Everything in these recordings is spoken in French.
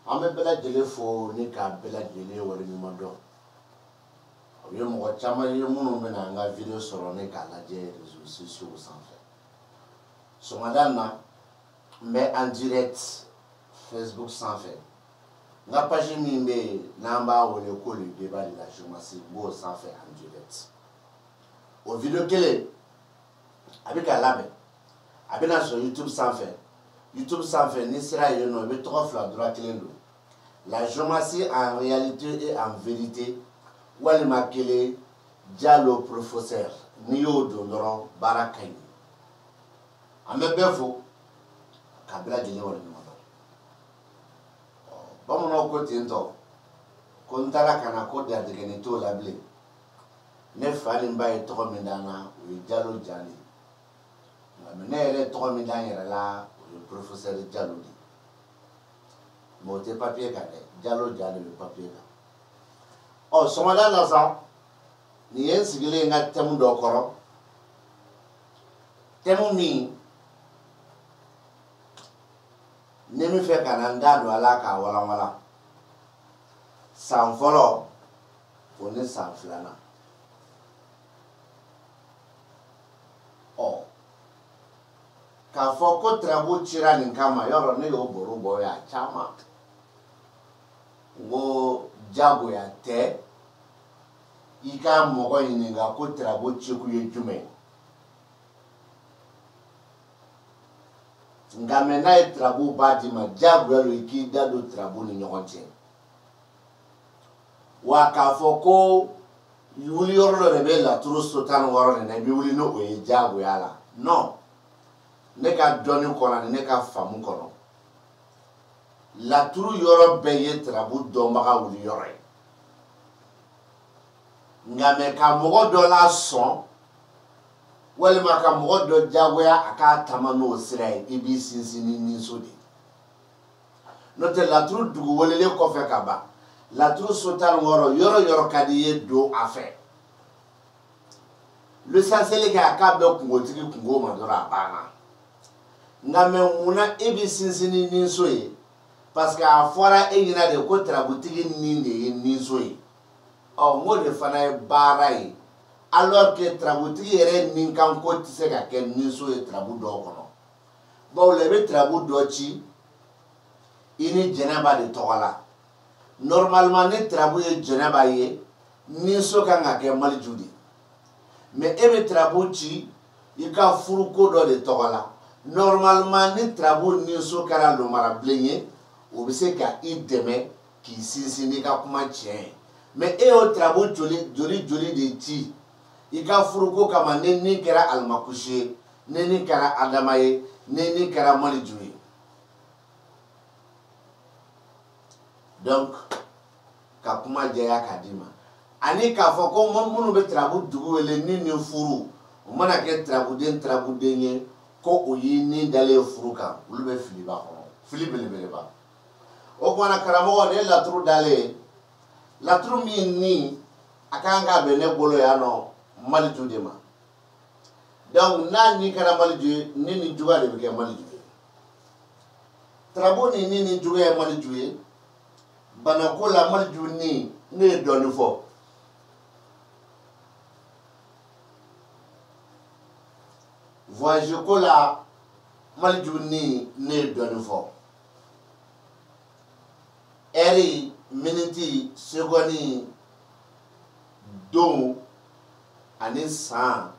Ame bela jele fo ni ka bela jele wale nyuma do. Ye mo chama ye munu mena nga video soro ne ka laje réseaux sociaux sans fait. So madame mais en direct Facebook sans fait. Nga page mi mbe namba wole ko le débat de la chômage bo sans fait en direct. Au vidéo kele avec alabe. Abena sur YouTube sans fait. YouTube sans fait ni sera yo no be trois fois droit kelendo. La chômage en réalité et en vérité walima kele Diallo professeur ni yo do loro barakay ame befo kabla jele wala no ba mo no ko tinto ko ntara kana ko da de gene to lable ne fali mbaye to mi dana o Diallo jali ame ne re to mi dan yera la o professeur Diallo di mo te papier ka de Diallo jali le papier ka oh somala na sa ni yen sigile nga temu do koro temu mi nemi fe kana ndado alaka wala san folo oni san flana oh ka foko trabu chira ni kama yoro ne yo borubo ya chama wo jago ya te ika mogo yininga ko trabo cheku ye jume ngamena e trabo badi ma jago ya lo iki dado trabo ni nyokonche waka foko yuli yorlo rebe la turu sotan waro ne bi wuli no oye jago ya la no ne ka doni kona ne ka famu kono la turu yoro be ye trabo domba ka wuli yoro ngame ka mogo do la son walima ka mogo do jagoya aka tamano sire ibi sinsini ni sodi note la turu dugu wolele ko fe ka ba la turu sotal ngoro yoro kadiye do afe le sansele ka aka be kungotigi kungo madora bana ngame muna ibi sinsini ni soyi parce que afora e yina de ko trabutigi ni soyi oh mo de fana e barai alors que trabuti ere ninkan ko tise ka ke niso e trabu do kono bo le be trabu do chi ini jenaba de tola normalement ne trabu e jenaba ye niso ka ngake mal judi mais e be trabu chi ika furu ko do de tola normalement ne trabu niso kara lo mara blenye o be se ka ideme ki sisi ni ka kuma chien mais e o trabo joli de ti ika furuko kama neni kera almakushe neni kera adamaye neni kera malijuye donc ka kuma jaya kadima ani ka foko munu be trabo dugu wele nini furu o mana ke trabo denye ko oyi ni dale furu ka ulu be fili ba kono fili bele ba o kwana karamo ne la tru dale la tru mi ni akanga be ne bolo ya no maliju de ma donc na ni kara maliju ni juga de ke maliju trabo ni juga ya maliju bana ko la maliju ni ne doni fo voyage ko la maliju ni ne doni fo eri miniti seconde don ani san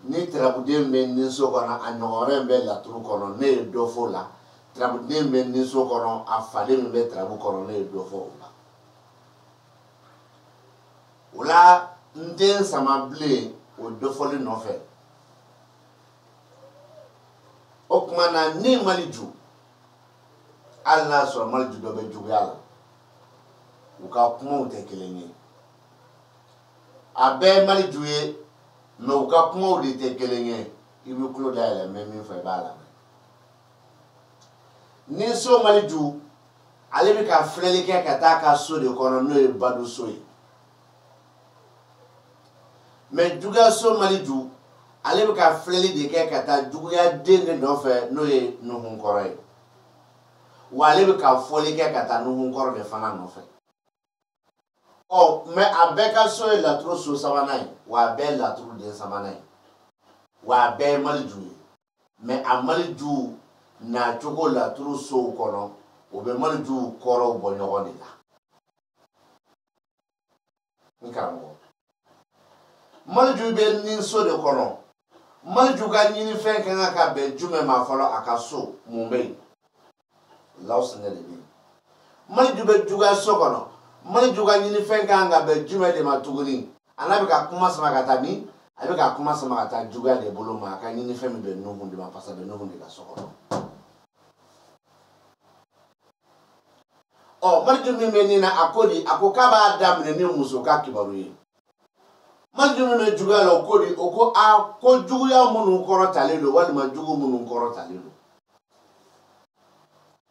ni trabude men ni so kono anore be la turu kono ne do fo la trabude men ni so kono afale me be trabu kono ne do fo la ola nden sama ble o do fo le no fe o kuma na ni maliju Allah so maliju do be jugu yala uka kuma ute kelenye abe maliju ye me uka kuma ute kelenye ibi kulo da ele me mi fa bala ni so maliju ale bɛ ka filɛli kɛ ka taa ka so de kɔnɔ n'o ye badu so ye mais juguya so Maliju ale bɛ ka filɛli de kɛ ka taa juguya den de nɔfɛ n'o ye Nuhunkɔrɔ ye wa ale bɛ ka fɔli kɛ ka taa Nuhunkɔrɔ de fana nɔfɛ mais a bɛɛ ka so ye laturu so sabanan ye wa a bɛɛ ye laturu den sabanan ye wa a bɛɛ ye Maliju ye mais a Maliju na cogo laturu sow kɔnɔ o bɛ Maliju kɔrɔw bɔ ɲɔgɔn de la n karamɔgɔ Maliju bɛ nin so de kɔnɔ Maliju ka ɲinifɛn kan ka bɛn jumɛn ma fɔlɔ a ka so mun bɛ yen lawusinɛ de bɛ yen Maliju bɛ juguya so kɔnɔ Maliju ka ɲinifɛn kan ka bɛn jumɛn de ma tuguni a n'a bɛ ka kuma sama ka taa min a bɛ ka kuma sama ka taa juguya de bolo ma a ka ɲinifɛn min bɛ Nuhun de ma parce que a bɛ Nuhun de ka so kɔnɔ Maliju min bɛ nin na a ko k'a b'a daminɛ ni muso ka kibaru ye Maliju min bɛ juguya la o ko ko juguya minnu kɔrɔtalen don walima jugu minnu kɔrɔtalen don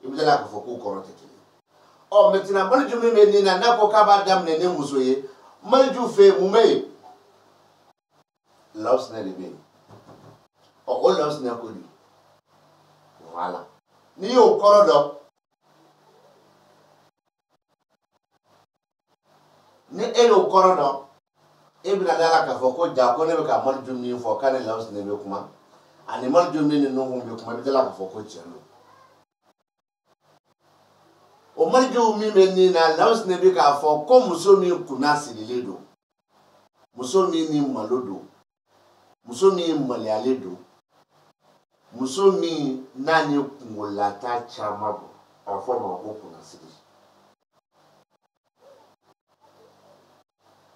i bɛ dala k'a fɔ k'u kɔrɔ tɛ kelen maintenant Maliju min bɛ nin na n'a ko k'a b'a daminɛ ni muso ye Maliju fɛ yen mun bɛ yen lawusinɛ de bɛ yen o lawusinɛ ko di voilà n'i y'o kɔrɔ dɔn ni e y'o kɔrɔ dɔn e bɛna dala k'a fɔ ko ja ko ne bɛ ka Maliju min fɔ k'a ni lawusinɛ bɛ kuma ani Maliju min ni Nuhun bɛ kuma i bɛ dala k'a fɔ ko tiɲɛ don o Maliju min bɛ nin na lawusinɛ bɛ k'a fɔ ko muso min kunna sirilen don muso min ni malo don muso min maliyalen don muso min n'a ni kungolata caman don a bɛ fɔ o ma ko kunnasiri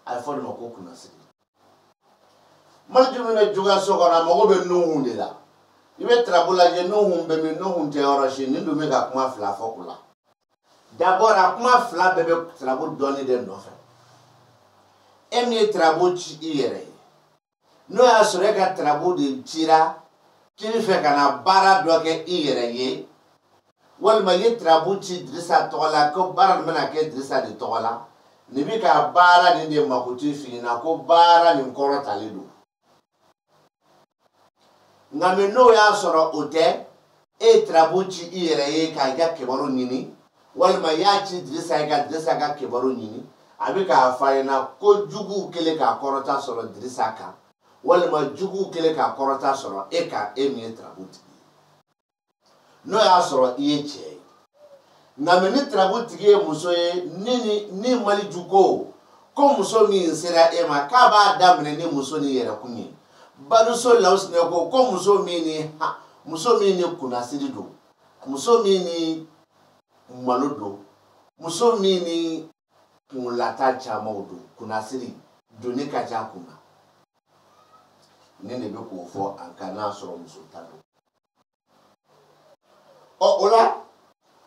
a bɛ fɔ o ma ko kunnasiri Maliju min bɛ juguya so kɔnɔ a mago bɛ Nuhun de la i bɛ tarabu lajɛ Nuhun bɛ min Nuhun tɛ yɔrɔ si nin dun bɛ ka kuma fila fɔ o la d'abord a kuma fila bɛɛ bɛ tarabu dɔɔni de nɔfɛ e min ye tarabu ci i yɛrɛ ye n'o y'a sɔrɔ e ka tarabu de cira k'i bɛ fɛ ka na baara dɔ kɛ i yɛrɛ ye walima i ye tarabu ci Dirisa tɔgɔ la ko baara nin bɛna kɛ Dirisa de tɔgɔ la nin bɛ ka baara nin de makutu f'i ɲɛna ko baara nin kɔrɔtalen don nka mɛ n'o y'a sɔrɔ o tɛ e ye tarabu ci i yɛrɛ ye k'a ka kibaru ɲini walima i y'a ci Dirisa ye ka Dirisa ka kibaru ɲini a bɛ k'a fɔ a ɲɛna ko juguw kɛlen k'a kɔrɔta sɔrɔ Dirisa kan walima juguw kɛlen k'a kɔrɔta sɔrɔ e kan e min ye tarabu tigi ye n'o y'a sɔrɔ i ye cɛ ye nka mɛ ni tarabu tigi ye muso ye ni Maliju ko muso min sera e ma k'a b'a daminɛ ni muso ni yɛrɛkun ye baduso lawusinɛ ko muso min ni kunnasiri don muso min ni malo don muso min ni kungolata caman don kunnasiri donni ka ca a kunna ne de bɛ k'o fɔ an ka n'a sɔrɔ muso ta don o la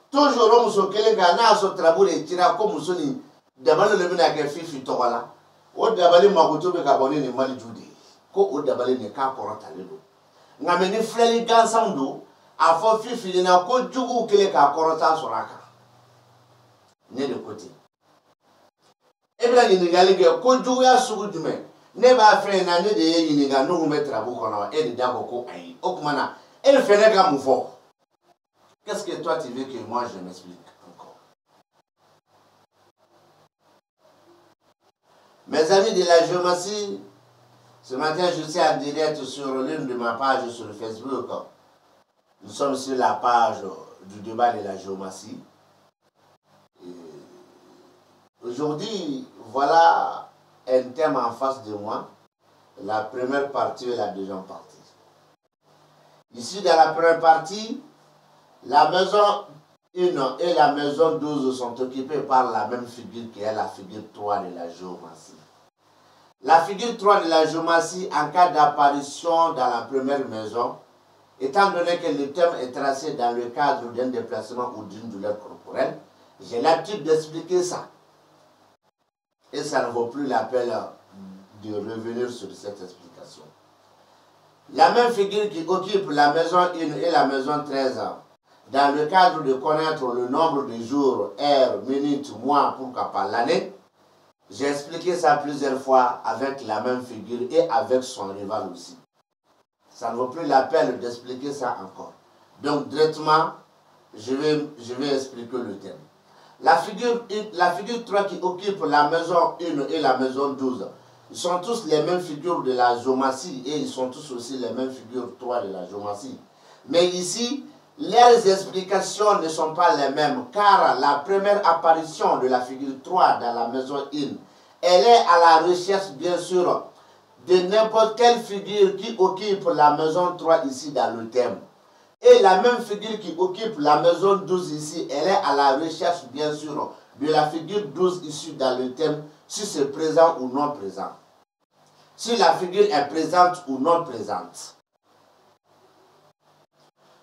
toujours o muso kelen kan n'a sɔrɔ tarabu de cira ko muso nin dabali de bɛna kɛ Fifi tɔgɔ la o dabali makutu bɛ ka bɔ ni nin Maliju de ye ko o dabali nin k'a kɔrɔtalen don nka mɛ ni filɛli gansanw don a fɔ Fifi ɲɛna ko juguw kelen k'a kɔrɔta sɔrɔ a kan ne de ko ten e bɛna ɲininkali kɛ ko juguya sugu jumɛn ne b'a fɛ na ne de ye ɲininka Nuhun bɛ tarabu kɔnɔ e de da ko ayi o tuma na e bɛ fɛ ne ka mun fɔ qu'est-ce que toi tu veux que moi je m'explique encore mes amis de la géomancie ce matin je suis en direct sur l'une de ma page sur le Facebook nous sommes sur la page du débat de la géomancie aujourd'hui voilà un thème en face de moi, la première partie et la deuxième partie. Ici, dans la première partie, la maison 1 et la maison 12 sont occupées par la même figure qui est la figure 3 de la géomancie. La figure 3 de la géomancie, en cas d'apparition dans la première maison, étant donné que le thème est tracé dans le cadre d'un déplacement ou d'une douleur corporelle, j'ai l'habitude d'expliquer ça. Et ça ne vaut plus la peine de revenir sur cette explication. La même figure qui occupe la maison 1 et la maison 13 dans le cadre de connaître le nombre de jours, heures, minutes, mois, pourquoi pas l'année, j'ai expliqué ça plusieurs fois avec la même figure et avec son rival aussi. Ça ne vaut plus la peine d'expliquer ça encore. Donc directement, je vais expliquer le thème. La figure 3 qui occupe la maison 1 et la maison 12, ils sont tous les mêmes figures de la géométrie et ils sont tous aussi les mêmes figures 3 de la géométrie. Mais ici, leurs explications ne sont pas les mêmes car la première apparition de la figure 3 dans la maison 1, elle est à la recherche bien sûr de n'importe quelle figure qui occupe la maison 3 ici dans le thème. Et la même figure qui occupe la maison 12 ici, elle est à la recherche bien sûr de la figure 12 ici dans le thème, si c'est présent ou non présent. Si la figure est présente ou non présente.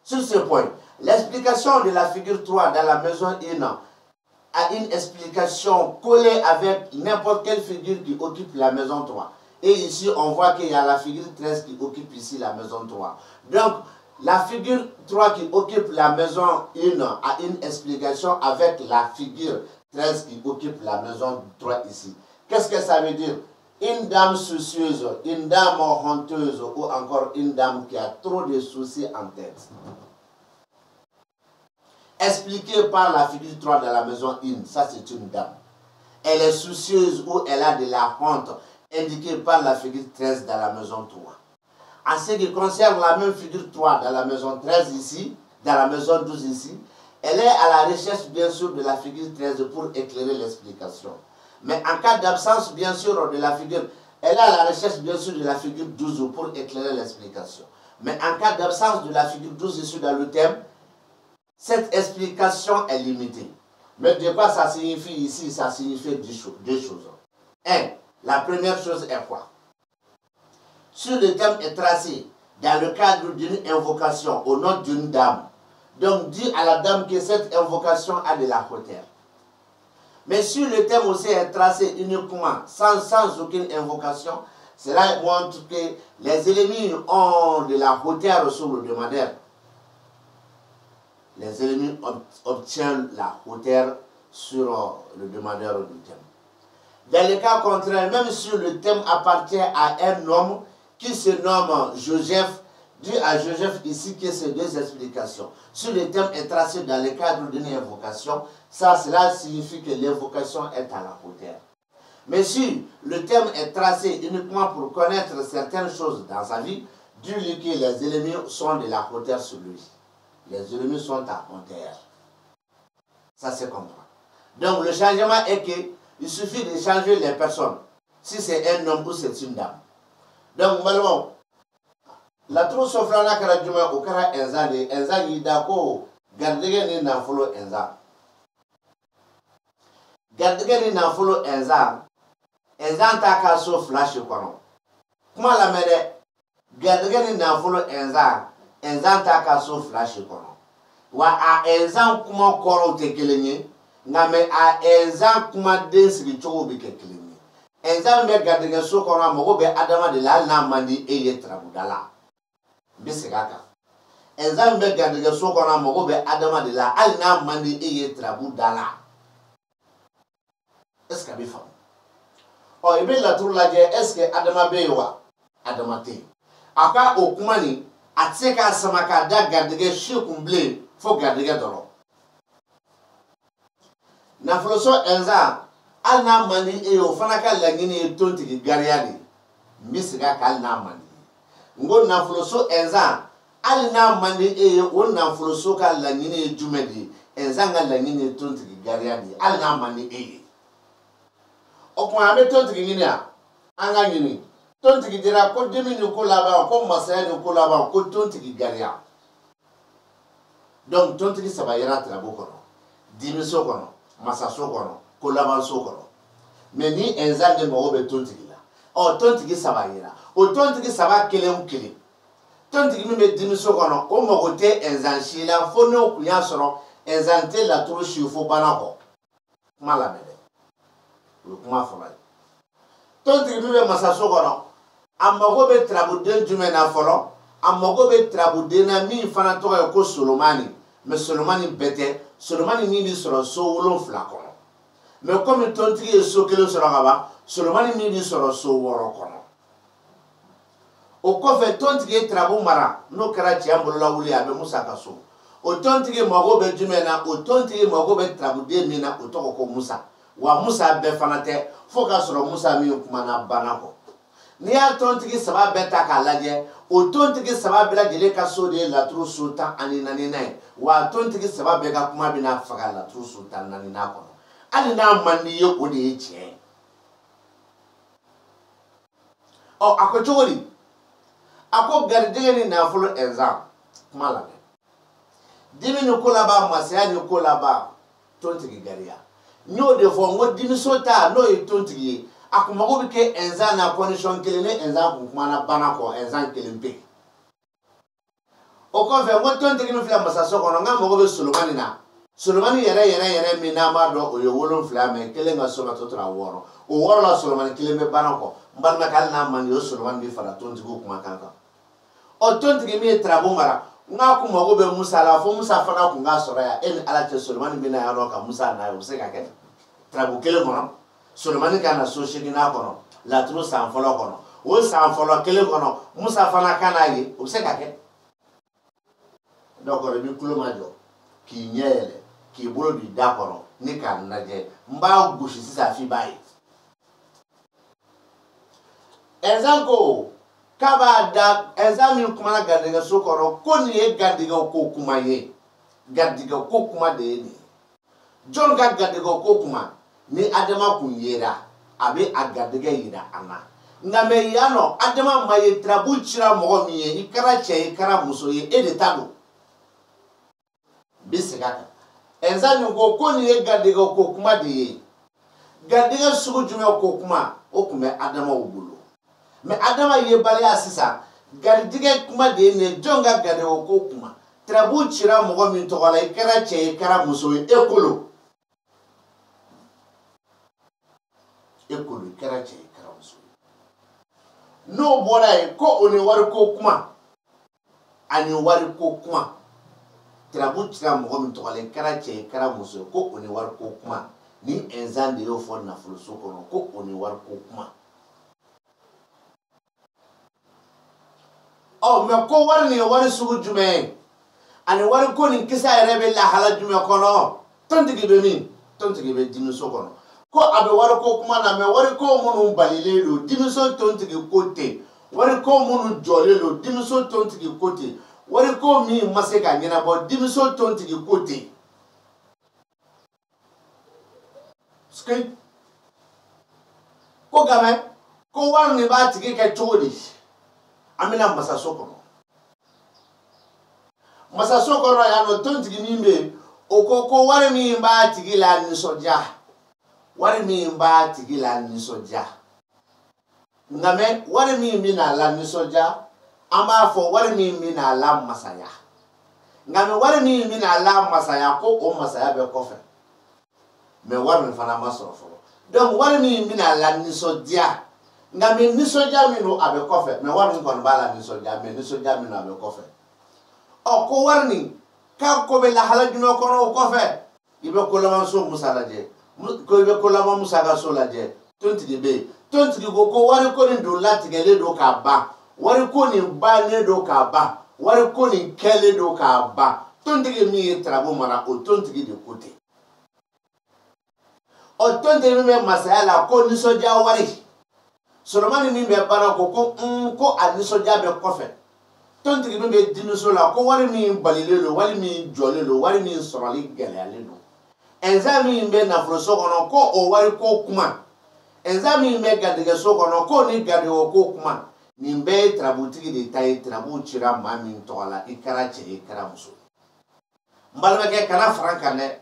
Sur ce point, l'explication de la figure 3 dans la maison 1 a une explication collée avec n'importe quelle figure qui occupe la maison 3. Et ici, on voit qu'il y a la figure 13 qui occupe ici la maison 3. Donc, la figure 3 qui occupe la maison 1 a une explication avec la figure 13 qui occupe la maison 3 ici. Qu'est-ce que ça veut dire? Une dame soucieuse, une dame honteuse ou encore une dame qui a trop de soucis en tête. Expliqué par la figure 3 de la maison 1, ça c'est une dame. Elle est soucieuse ou elle a de la honte, indiquée par la figure 13 dans la maison 3. En ce qui concerne la même figure 3 dans la maison 13 ici, dans la maison 12 ici, elle est à la recherche bien sûr de la figure 13 pour éclairer l'explication. Mais en cas d'absence bien sûr de la figure, elle est à la recherche bien sûr de la figure 12 pour éclairer l'explication. Mais en cas d'absence de la figure 12 ici dans le thème, cette explication est limitée. Mais de quoi ça signifie ici? Ça signifie deux choses. La première chose est quoi? Si le thème est tracé dans le cadre d'une invocation au nom d'une dame, donc dit à la dame que cette invocation a de la hauteur. Mais si le thème aussi est tracé uniquement sans aucune invocation, cela montre que les ennemis ont de la hauteur sur le demandeur. Les ennemis obtiennent la hauteur sur le demandeur du thème. Dans le cas contraire, même si le thème appartient à un homme qui se nomme Joseph, dit à Joseph ici que c'est deux explications. Si le thème est tracé dans le cadre d'une invocation, cela signifie que l'invocation est à la hauteur. Mais si le thème est tracé uniquement pour connaître certaines choses dans sa vie, dis-lui que les ennemis sont de la hauteur sur lui. Les ennemis sont à hauteur. Ça se comprend. Donc le changement est qu'il suffit de changer les personnes. Si c'est un homme ou c'est une dame. Donc malheureusement, la trousse sofrana kara juma o kara enza de enza yida ko gardege ni na follow enza. Gardege ni na follow enza. Enza ta ka so flash kono. Kuma la mede gardege ni na follow enza. Enza ta ka so flash kono. Wa a enza kuma koro te kelenye. Ngame a enza kuma densiri chogo bi ke kelenye. Enza me gardege so kono mogo be adama de la na mandi eye trabudala. Bisigaka. Enza me gardege so kono mogo be adama de la al na mandi eye trabudala. Est-ce que bi fam? O ibe la tour la je est-ce que adama be wa adama te. Aka okumani atseka samaka da gardege shikumble fo gardege doro. Na foloso enza al na mandi eyo fanaka langini tonti gariadi. Bisigaka al na mandi. Ngo na foloso enza al na mandi eyo won na foloso ka langini jumedi enza nga langini tonti gariadi al na mandi eyo. Okwa abe tonti ngini a anga ngini tonti dira ko demi ni ko laba ko masaya ni ko laba ko tonti garia. Donc tonti sabayera trabo kono dimi so kono masa so kono ko laba so kono mais ni enza de mo be tonti la o tonti sabayera o tonti saba kelem kele tonti mi me dimi so kono o mo gote enza shila fo no kunya soro enzante la tro shifo banako mala bele le kuma fala tonti mi be masa so kono amago be trabuden jumena folo amago be trabuden na mi fana to ko Solomani mais Solomani bɛtɛ Solomani min bi sɔrɔ so 7 kɔnɔ mais comme tontigi ye so 1 sɔrɔ ka ban Solomani min bi sɔrɔ so 6 kɔnɔ o kɔfɛ tontigi ye tarabu mara n'o kɛra cɛ bolola wuli a bɛ Musa ka so o tontigi mago bɛ jumɛn na o tontigi mago bɛ tarabuden min na o tɔgɔ ko Musa wa Musa bɛɛ fana tɛ fo ka sɔrɔ Musa min kumana bana kɔ n'i y'a tontigi 3 bɛɛ ta k'a lajɛ o tontigi 3 bɛɛ lajɛlen ka so de ye laturu so 14nan ye wa tontigi 3 bɛɛ ka kuma bɛna faga laturu so 14nan kɔnɔ hali n'a man di ye o de ye tiɲɛ ye ɔ a ko cogo di a ko garijɛgɛ ni nafolo ɛnzan kuma la dɛ dimi ni ko laban masaya ni ko laban tontigi gariya n y'o de fɔ n ko dimiso ta n'o ye tontigi ye a kun mago bɛ kɛ ɛnzan na condition kelen ni ɛnzan kun kumana bana kɔ ɛnzan kelen pe o kɔfɛ n ko tontigi min filɛ masaso kɔnɔ n ka mago bɛ Solomani na Solomani yɛrɛ min n'an b'a dɔn o ye 7 mais 1 ka so ma to tora 6 o 6 la Solomani 1 bɛ bana kɔ n balimakɛ hali n'a man di o Solomani bɛ fara tontigiw kumakan kan o tontigi min ye tarabu mara n k'a kun mago bɛ Musa la fo Musa fana kun k'a sɔrɔ yan e ni Ala cɛ Solomani bɛna yan nɔ ka Musa n'a ye o bɛ se ka kɛ tarabu 1 kɔnɔ Solomani ka na so 8nan kɔnɔ laturu san fɔlɔ kɔnɔ o san fɔlɔ 1 kɔnɔ Musa fana ka n'a ye o bɛ se ka kɛ donc i b'i tulo majɔ k'i ɲɛ yɛlɛ k'i bolo don i da kɔrɔ ni k'a lajɛ n b'a gosi sisan f'i b'a ye ɛnzan ko k'a b'a da ɛnzan min kumana garijɛgɛso kɔnɔ ko nin ye garijɛgɛ ko kuma ye garijɛgɛ ko kuma de ye nin ye jɔn ka garijɛgɛ ko kuma ni Adama kun yera a bɛ a garijɛgɛ yira an na nka mɛ yan nɔ Adama ma ye tarabu cira mɔgɔ min ye i kɛra cɛ ye i kɛra muso ye e de ta don bi segin a kan ɛnzan min ko nin ye garijɛgɛ ko kuma de ye garijɛgɛ sugu jumɛn ko kuma o tun bɛ Adamaw bolo mais Adama ye baliya sisan garijɛgɛ kuma de ye nin ye jɔn ka garijɛgɛ ko kuma tarabu cira mɔgɔ min tɔgɔ la i kɛra cɛ ye i kɛra muso ye e kolo i kɛra cɛ ye i kɛra muso ye n'o bɔra yen ko o ni wari ko kuma ani wari ko kuma tarabu cira mɔgɔ min tɔgɔ la i kɛra cɛ ye i kɛra muso ye ko o ni wari ko kuma ni ɛnzan de y'o fɔ nafoloso kɔnɔ ko o ni wari ko kuma mais ko wari nin ye wari sugu jumɛn ye ani wari ko nin kisa yɛrɛ bɛ lahala jumɛn kɔnɔ tontigi bɛ min tontigi bɛ dimiso kɔnɔ ko a bɛ wari ko kuma na mais wari ko minnu balilen don dimiso tontigi ko ten wari ko minnu jɔlen don dimiso tontigi ko ten wari ko min ma se ka ɲɛnabɔ dimiso tontigi ko ten ko gamɛ ko wari nin b'a tigi kɛ cogo di an bɛna masaso kɔnɔ masaso kɔnɔ yan nɔ tontigi min bɛ yen o ko wari min b'a tigi la nisɔndiya wari min b'a tigi la nisɔndiya nka mɛ wari min bɛna la nisɔndiya an b'a fɔ wari min bɛna la masaya nka mɛ wari min bɛna la masaya ko o masaya bɛ kɔfɛ mɛ wari min fana ma sɔrɔ fɔlɔ donc wari min bɛna la nisɔndiya nka mɛ nisɔndiya min don a bɛ kɔfɛ mɛ wari min kɔni b'a la nisɔndiya mɛ nisɔndiya min don a bɛ kɔfɛ ko wari nin k'a ko bɛ lahala jumɛn kɔnɔ o kɔfɛ i bɛ ko laban so Musa lajɛ ko i bɛ ko laban Musa ka so lajɛ tontigi bɛ yen tontigi ko wari ko nin don latigɛlen don k'a ban wari ko nin bannen don k'a ban wari ko nin kɛlen don k'a ban tontigi min ye tarabu mara o tontigi de ko ten o tontigi min bɛ masaya la ko nisɔndiya wari Solomani min bɛ baara ko a nisɔndiya bɛ kɔfɛ tontigi min bɛ dimiso la ko wari min balilen don wari min jɔlen don wari min sɔrɔli gɛlɛyalen don ɛnzan min bɛ nafoloso kɔnɔ ko o wari ko kuma ɛnzan min bɛ garijɛgɛso kɔnɔ ko ni garijɛgɛ ko kuma nin bɛɛ ye tarabutigi de ta ye tarabu cira maa min tɔgɔ la i kɛra cɛ ye i kɛra muso n balimakɛ kana fara n kan dɛ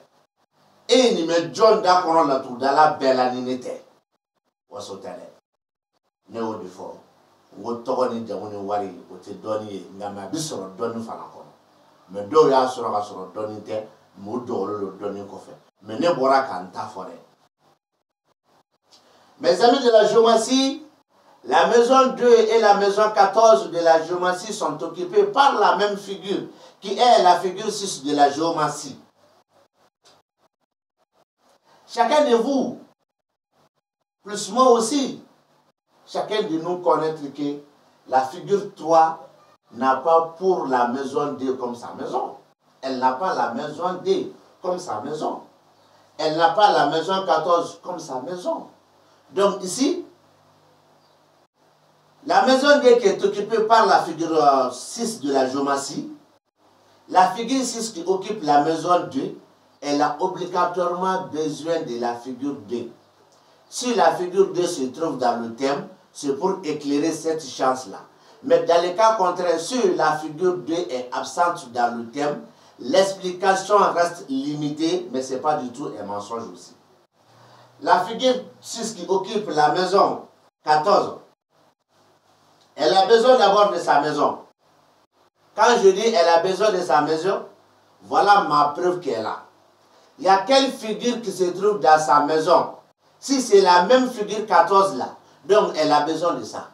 e ye nin mɛn jɔn da kɔnɔ laturudala bɛɛ la ni ne tɛ waso tɛ dɛ ne y'o de fɔ n ko tɔgɔ ni jamu ni wari o tɛ dɔɔnin ye nka mɛ a bɛ sɔrɔ dɔɔnin fana kɔnɔ mɛ dɔw y'a sɔrɔ ka sɔrɔ dɔɔnin tɛ mɛ o dɔgɔlen don dɔɔnin kɔfɛ mais ne bɔra k'an ta fɔ dɛ. Mes amis de la géomancie, La maison 2 et la maison 14 de la géométrie sont occupées par la même figure, qui est la figure 6 de la géométrie. Chacun de vous, plus moi aussi, chacun de nous connaît que la figure 3 n'a pas pour la maison D comme sa maison. Elle n'a pas la maison D comme sa maison. Elle n'a pas la maison 14 comme sa maison. Donc ici, la maison D qui est occupée par la figure 6 de la géométrie, la figure 6 qui occupe la maison 2, elle a obligatoirement besoin de la figure 2. Si la figure 2 se trouve dans le thème, c'est pour éclairer cette chance-là. Mais dans le cas contraire, si la figure 2 est absente dans le thème, l'explication reste limitée, mais ce n'est pas du tout un mensonge aussi. La figure 6 qui occupe la maison 14, elle a besoin d'abord de sa maison. Quand je dis elle a besoin de sa maison, voilà ma preuve qu'elle a. Il y a quelle figure qui se trouve dans sa maison? Si c'est la même figure 14 là, donc elle a besoin de ça.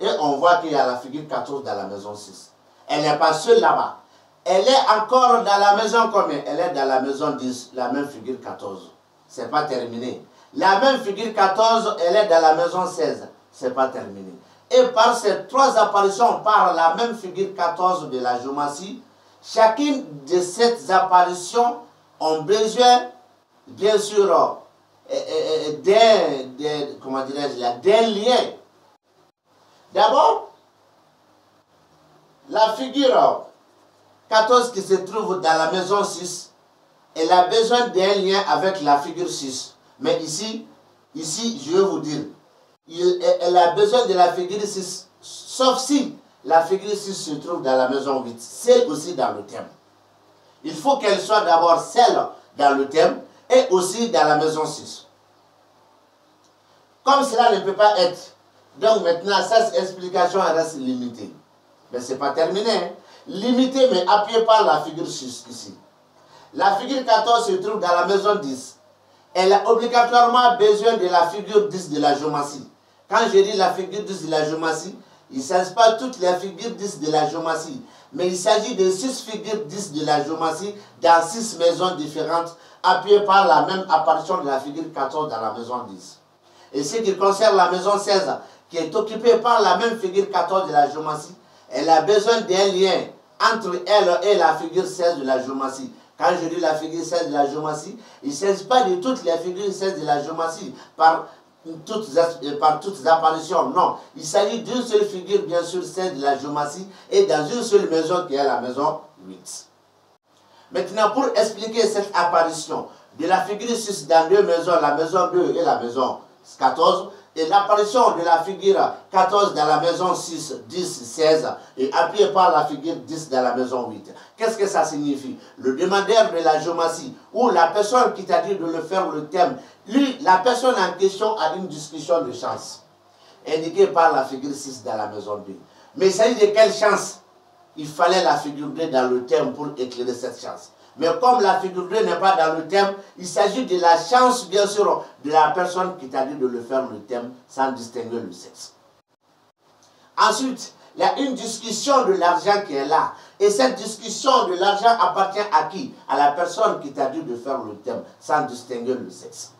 Et on voit qu'il y a la figure 14 dans la maison 6. Elle n'est pas seule là-bas. Elle est encore dans la maison combien? Elle est dans la maison 10, la même figure 14. Ce n'est pas terminé. La même figure 14, elle est dans la maison 16. Ce n'est pas terminé. Et par ces trois apparitions, par la même figure 14 de la géométrie, chacune de ces apparitions ont besoin, bien sûr, d'un lien. D'abord, la figure 14 qui se trouve dans la maison 6, elle a besoin d'un lien avec la figure 6. Mais ici, je vais vous dire, elle a besoin de la figure 6, sauf si la figure 6 se trouve dans la maison 8, celle aussi dans le thème. Il faut qu'elle soit d'abord celle dans le thème et aussi dans la maison 6. Comme cela ne peut pas être, donc maintenant, cette explication reste limitée. Mais ce n'est pas terminé. Hein? Limité, mais appuyé par la figure 6 ici. La figure 14 se trouve dans la maison 10. Elle a obligatoirement besoin de la figure 10 de la géométrie. Quand je dis la figure 10 de la géométrie, il ne s'agit pas de toutes les figures 10 de la géométrie, mais il s'agit de 6 figures 10 de la géométrie dans 6 maisons différentes, appuyées par la même apparition de la figure 14 dans la maison 10. Et ce qui concerne la maison 16, qui est occupée par la même figure 14 de la géométrie, elle a besoin d'un lien entre elle et la figure 16 de la géométrie. Quand je dis la figure 16 de la géométrie, il ne s'agit pas de toutes les figures 16 de la géométrie par toutes apparitions. Non, il s'agit d'une seule figure, bien sûr, 16 de la géométrie, et dans une seule maison qui est la maison 8. Maintenant, pour expliquer cette apparition de la figure 6 dans deux maisons, la maison 2 et la maison 14, et l'apparition de la figure 14 dans la maison 6, 10, 16 et appuyée par la figure 10 dans la maison 8. Qu'est-ce que ça signifie? Le demandeur de la géométrie ou la personne qui t'a dit de le faire le thème, lui, la personne en question a une discussion de chance indiquée par la figure 6 dans la maison 2. Mais il s'agit de quelle chance? Il fallait la figure 2 dans le thème pour éclairer cette chance. Mais comme la figure 2 n'est pas dans le thème, il s'agit de la chance, bien sûr, de la personne qui t'a dit de le faire le thème sans distinguer le sexe. Ensuite, il y a une discussion de l'argent qui est là. Et cette discussion de l'argent appartient à qui? À la personne qui t'a dit de faire le thème sans distinguer le sexe.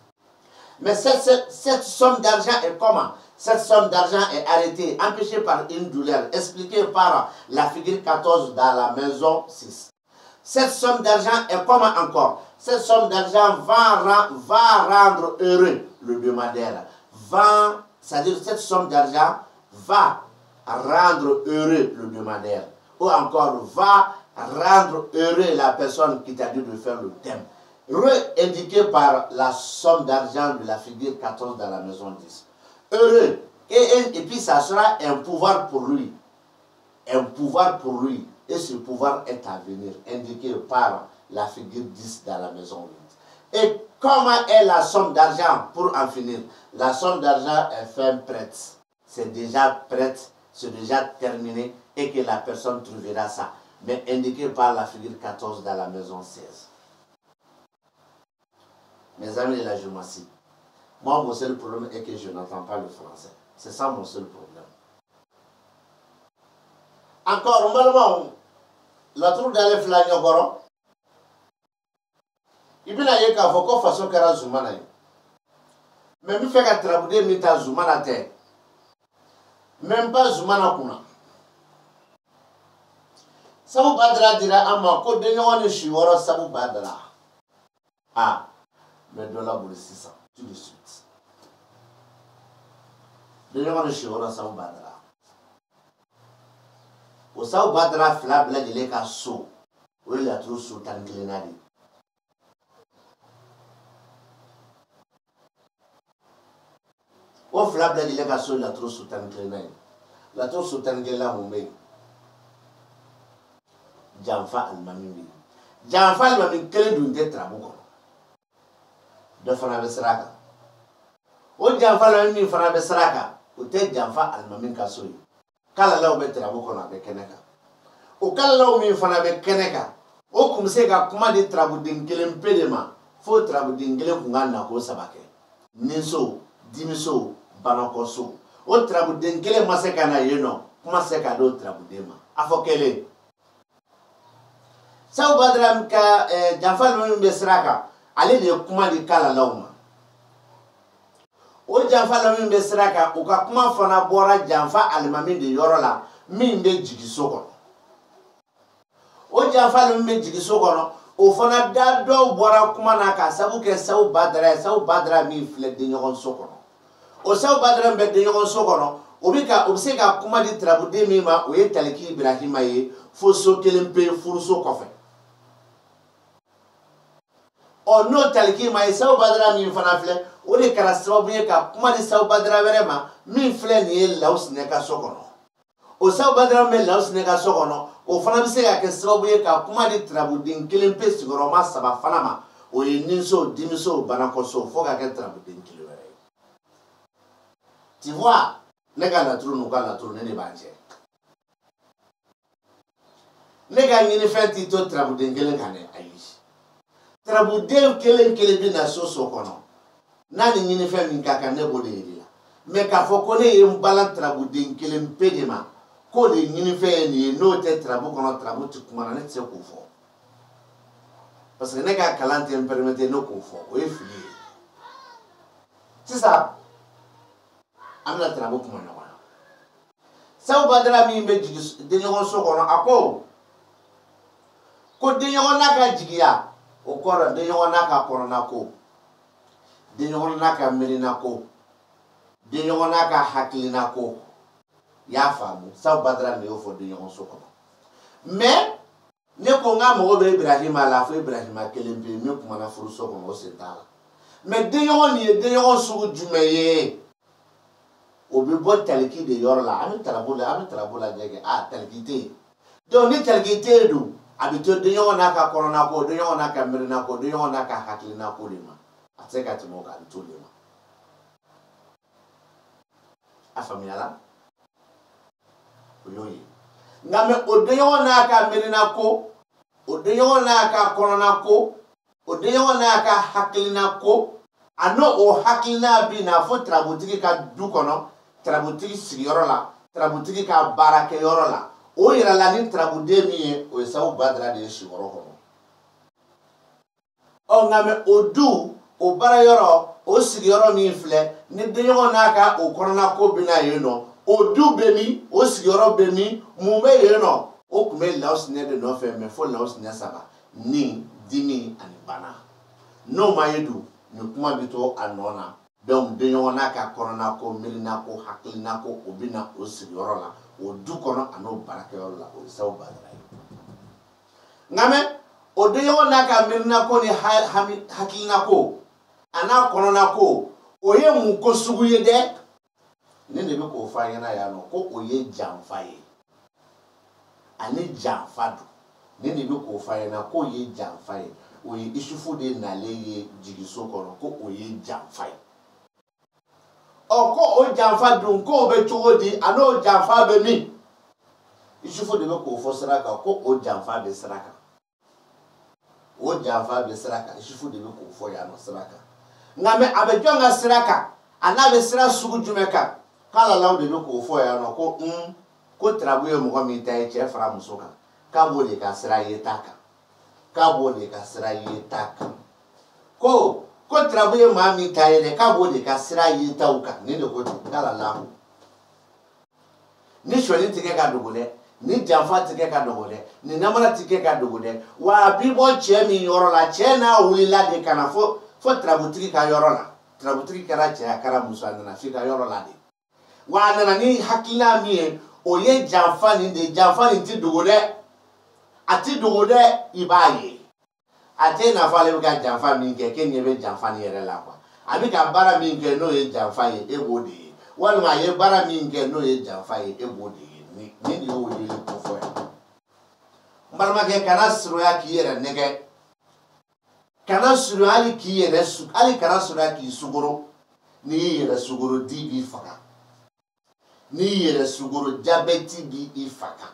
Mais cette somme d'argent est comment? Cette somme d'argent est arrêtée, empêchée par une douleur, expliquée par la figure 14 dans la maison 6. Cette somme d'argent est comment encore? Cette somme d'argent va rendre heureux le demandeur. C'est-à-dire cette somme d'argent va rendre heureux le demandeur. Ou encore va rendre heureux la personne qui t'a dit de faire le thème. Indiqué par la somme d'argent de la figure 14 dans la maison 10. Heureux. Et puis ça sera un pouvoir pour lui. Un pouvoir pour lui. Et ce pouvoir est à venir, indiqué par la figure 10 dans la maison 8. Et comment est la somme d'argent pour en finir? La somme d'argent est fin prête. C'est déjà prête, c'est déjà terminé et que la personne trouvera ça. Mais indiqué par la figure 14 dans la maison 16. Mes amis de la géométrie, moi mon seul problème est que je n'entends pas le français. C'est ça mon seul problème. Encore, normalement, la troupe d'aller flanyer encore. Il y a qu'à faut qu'on fasse un carré Zoumana. Mais il fait qu'à travailler mita Zoumana terre. Même pas Zoumana Kuna. Sabu Badra dira ama ko de yon shi woro Sabu Badra. Ah, mais $600 tout de suite. De yon shi woro Sabu Badra. O Sabu Badra flab la de ka so. O il a trop so tan klenadi. O flab la de ka so la trop so tan klenadi. La trop so tan gela mumbe. Janfa almamimi. Janfa almamimi kele dunte trabuko. Do fana be sraka. O janfa almamimi fana be sraka. O te janfa almamimi kasoyi. Kala law be trabuko na be keneka. O kala law mi fana be keneka. O kumse ka kuma di trabudin kelen pedema. Fo trabudin kelen kungana ko sabake. Ninso, dimiso, banakoso. O trabudin kelen maseka na yeno. Kuma seka do trabudema. Afo kele. Sabu Badra ka janfa almamimi be sraka. Ale de kuma di kala lawma. O janfa almamimi be sraka. O ka kuma fana bora janfa almamimi de yoro la. Min be jigiso kono. O janfa almamimi be jigiso kono. O fana da do bora kuma na ka sabu ke Sabu Badra mi fle de nyogon so kono. O Sabu Badra be de nyogon so kono. O bi se ka kuma di trabude mi ma o ye Taliki Ibrahima ye fo so kelen pe furuso kofe. O no Taliki ma ye Sabu Badra mi fana fle o de kara sababu ye ka kuma di Sabu Badra wɛrɛ ma min fle ni ye Laos ne ka so kono. O Sabu Badra me Laos ne ka so kono o fana bi se ka kɛ sababu ye ka kuma di trabuden kelen pe sigiyɔrɔma 3 fana ma o ye ninso dimiso banakoso fo ka kɛ trabuden kelen wɛrɛ ye. Tu vois ne ka laturu n'u ka laturu ne de b'a cɛ. Ne ka ɲinifɛn t'i to trabuden kelen kan dɛ ayi. Trabuden kelen kelen bi na so kɔnɔ n'a ni ɲinifɛn min ka kan ne b'o de yir'i la. Mais k'a fɔ ko ne ye n balan trabuden kelen pe de ma ko de ɲinifɛn ye nin ye n'o tɛ trabu kɔnɔ trabu ti kuma na ne tɛ se k'o fɔ. Parce que ne ka kalan tɛ n permettre ne k'o fɔ o ye fili ye. Sisan an bɛna trabu kuma ɲɔgɔn na. Sabu Badra min bɛ jigin denɲɔgɔn so kɔnɔ a ko denɲɔgɔn n'a ka jigiya o kɔrɔ denɲɔgɔn n'a ka kɔnɔna ko denɲɔgɔn n'a ka miirina ko denɲɔgɔn n'a ka hakilina ko y'a faamu Sabu Badra de y'o fɔ denɲɔgɔn so kɔnɔ. Mais ne ko n ka mɔgɔ bɛ Ibrahima la fo Ibrahima kelen pe min kumana furuso kɔnɔ o sen t'a la. Mais denɲɔgɔn nin ye denɲɔgɔn sugu jumɛn ye o bɛ bɔ Taliki de yɔrɔ la an bɛ Tarabu lajɛ kɛ Taliki tɛ yen. Donc ni Taliki tɛ yen dun a bɛ to denɲɔgɔn n'a ka kɔnɔna ko denɲɔgɔn n'a ka miirina ko denɲɔgɔn n'a ka hakilina ko de ma a tɛ se ka tɛmɛ o kan a bɛ to de ma. A faamuyala? O y'o ye. Nka mɛ o denɲɔgɔn n'a ka miirina ko o denɲɔgɔn n'a ka kɔnɔna ko o denɲɔgɔn n'a ka hakilina ko a n'o o hakilina bi na fo trabutigi ka du kɔnɔ trabutigi sigiyɔrɔ la trabutigi ka baarakɛyɔrɔ la o yirala ni trabuden min ye o ye Sabu Badra de ye siyɔrɔ kɔnɔ. Nka mɛ o du o baarayɔrɔ o sigiyɔrɔ min filɛ ni denɲɔgɔn n'a ka o kɔnɔna ko bɛ na yen nɔ o du bɛ min o sigiyɔrɔ bɛ min mun bɛ yen nɔ o tun bɛ Laos ne de nɔfɛ mais fo Laos ne 3 ni dimi ani bana n'o ma ye dun nin kuma bɛ to a nɔ na donc denɲɔgɔn n'a ka kɔnɔna ko miirina ko hakilina ko o bɛ na o sigiyɔrɔ la o du kɔnɔ a n'o baarakɛyɔrɔ la o ye Sabu Badra ye. Nka mɛ o denɲɔgɔn n'a ka miirina ko ni hakilina ko a n'a kɔnɔna ko o ye mun ko sugu ye dɛ ne de bɛ k'o fɔ a ɲɛna yan nɔ ko o ye janfa ye ani janfa don ne de bɛ k'o fɔ a ɲɛna k'o ye janfa ye o ye Isufu de nalen ye jigiso kɔnɔ ko o ye janfa ye. Ko o janfa dun k'o bɛ cogo di a n'o janfa bɛ min Isufu de bɛ k'o fɔ sira kan ko o janfa bɛ sira kan o janfa bɛ sira kan Isufu de bɛ k'o fɔ yan nɔ sira kan. Nka mɛ a bɛ jɔn ka sira kan a n'a bɛ sira sugu jumɛn kan Kala law de ko fo ya no ko trabuye mo mi tay che fra musoka ka bo de ka sra yetaka ka bo de ka sra yetaka ko trabuye ma mi tay de ka bo de ka sra yetauka ni de ko kala law ni sholi tike ka dogo de ni janfa tike ka dogo de ni namara tike ka dogo de wa bibo che mi yoro la che na wulila de kana fo trabutiki ka yoro la trabutiki kara che akara musa na fi ka yoro la de wa na ni hakila mi o ye janfa ni de janfa ni ti dogo de ati dogo de ibaye ate na fa le ka janfa mi ke nye be janfa ni yere la kwa abi ka bara mi ke no ye janfa ye ebo de wani ma ye bara mi nke no ye janfa ye ebo de ni o ye ko fo ya mbarma ke kana suru ya ki yere nege kana suru ali ki yere su ali kana suru ya ki sugoro ni yere sugoro di bi faka ni yere sugoro diabeti bi ifaka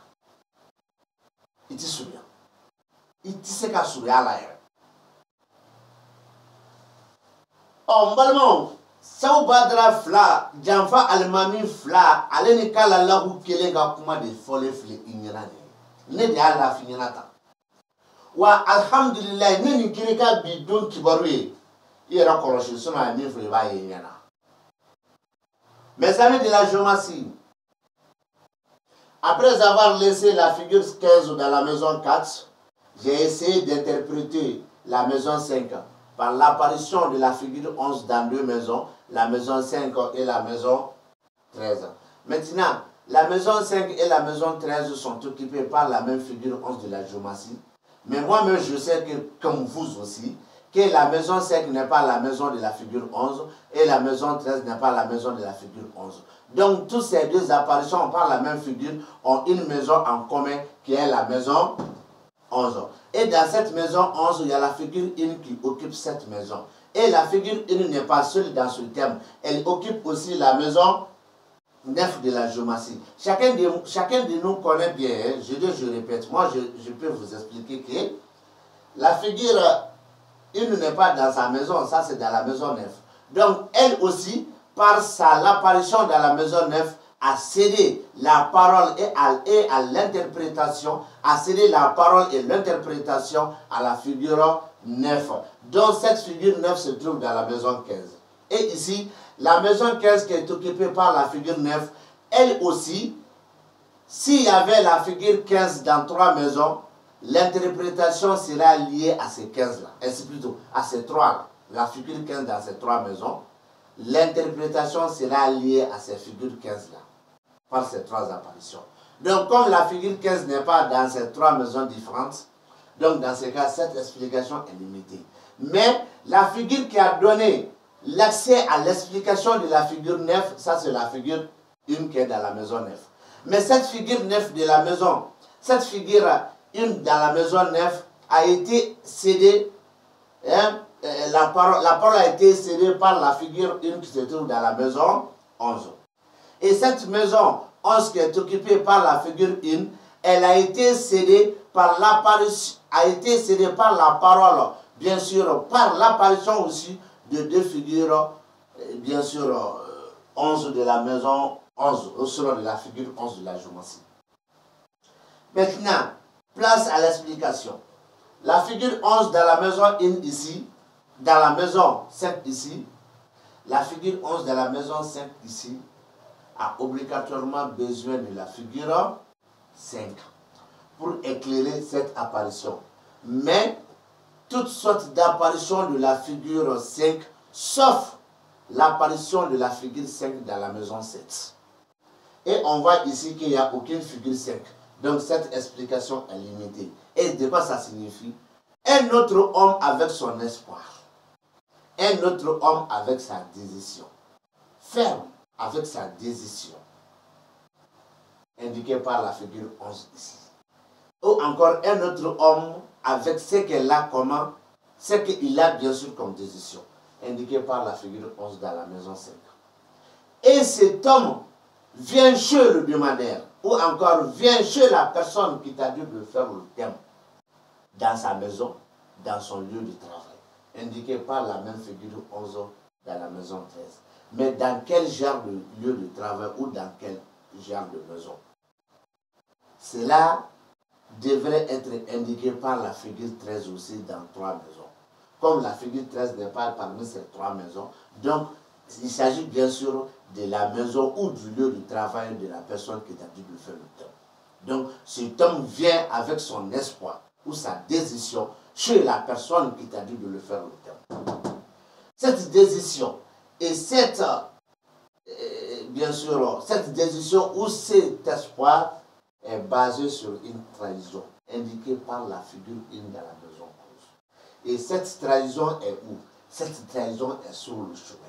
iti suru ya iti se ka suru ya la yere o mbalma Saw badra fla janfa almami fla ale ni kala lahu kelen ka kuma de fole fle inyana ne de ala fi nyana ta wa alhamdulillah ne ni kirika bi don kibaru ye yera koroshi sona mi fle ba ye nyana. Mes amis de la géomancie, après avoir laissé la figure 15 dans la maison 4, j'ai essayé d'interpréter la maison 5 par l'apparition de la figure 11 dans deux maisons, la maison 5 et la maison 13. Maintenant, la maison 5 et la maison 13 sont occupées par la même figure 11 de la géomancie. Mais moi-même, je sais que, comme vous aussi, que la maison 5 n'est pas la maison de la figure 11 et la maison 13 n'est pas la maison de la figure 11. Donc, toutes ces deux apparitions par la même figure ont une maison en commun qui est la maison 11. Et dans cette maison 11, il y a la figure 1 qui occupe cette maison. Et la figure 1 n'est pas seule dans ce thème. Elle occupe aussi la maison 9 de la géomancie. Chacun de nous connaît bien, hein? Je répète, moi je peux vous expliquer que la figure 1 n'est pas dans sa maison, ça c'est dans la maison 9. Donc elle aussi, par l'apparition dans la maison 9, a cédé la parole et à l'interprétation, a cédé la parole et l'interprétation à la figure 9. Donc cette figure 9 se trouve dans la maison 15. Et ici, la maison 15 qui est occupée par la figure 9, elle aussi, s'il y avait la figure 15 dans trois maisons, l'interprétation sera liée à ces 15-là, ainsi plutôt à ces trois-là. La figure 15 dans ces trois maisons, l'interprétation sera liée à ces figures 15-là, par ces trois apparitions. Donc, comme la figure 15 n'est pas dans ces trois maisons différentes, donc dans ce cas, cette explication est limitée. Mais la figure qui a donné l'accès à l'explication de la figure 9, ça c'est la figure 1 qui est dans la maison 9. Mais cette figure 9 de la maison, cette figure 1 dans la maison 9 a été cédée, hein, la parole a été cédée par la figure 1 qui se trouve dans la maison 11. Et cette maison 11 qui est occupée par la figure 1, elle a été cédée par l'apparition, par la parole, bien sûr, par l'apparition aussi de deux figures, bien sûr, 11 de la maison 11, selon de la figure 11 de la géomancie. Maintenant, place à l'explication. La figure 11 dans la maison 1 ici, dans la maison 5 ici, la figure 11 dans la maison 5 ici, a obligatoirement besoin de la figure 5 pour éclairer cette apparition. Mais toutes sortes d'apparitions de la figure 5, sauf l'apparition de la figure 5 dans la maison 7. Et on voit ici qu'il n'y a aucune figure 5. Donc cette explication est limitée. Et de quoi ça signifie? Un autre homme avec son espoir. Un autre homme avec sa décision. Ferme avec sa décision. Indiqué par la figure 11 ici. Ou encore un autre homme avec ce qu'elle a comment, ce qu'il a bien sûr comme décision. Indiqué par la figure 11 dans la maison 5. Et cet homme vient chez le demandeur, ou encore vient chez la personne qui t'a dit de faire le thème, dans sa maison, dans son lieu de travail, indiqué par la même figure 11 dans la maison 13. Mais dans quel genre de lieu de travail ou dans quel genre de maison? Cela devrait être indiqué par la figure 13 aussi dans 3 maisons. Comme la figure 13 n'est pas parmi ces 3 maisons, donc il s'agit bien sûr de la maison ou du lieu de travail de la personne qui t'a dit de faire le thème. Donc cet homme vient avec son espoir ou sa décision chez la personne qui t'a dit de le faire le thème. Cette décision et cette, bien sûr, cette décision ou cet espoir est basé sur une trahison indiquée par la figure 1 dans la maison cause. Et cette trahison est où? Cette trahison est sur le chemin.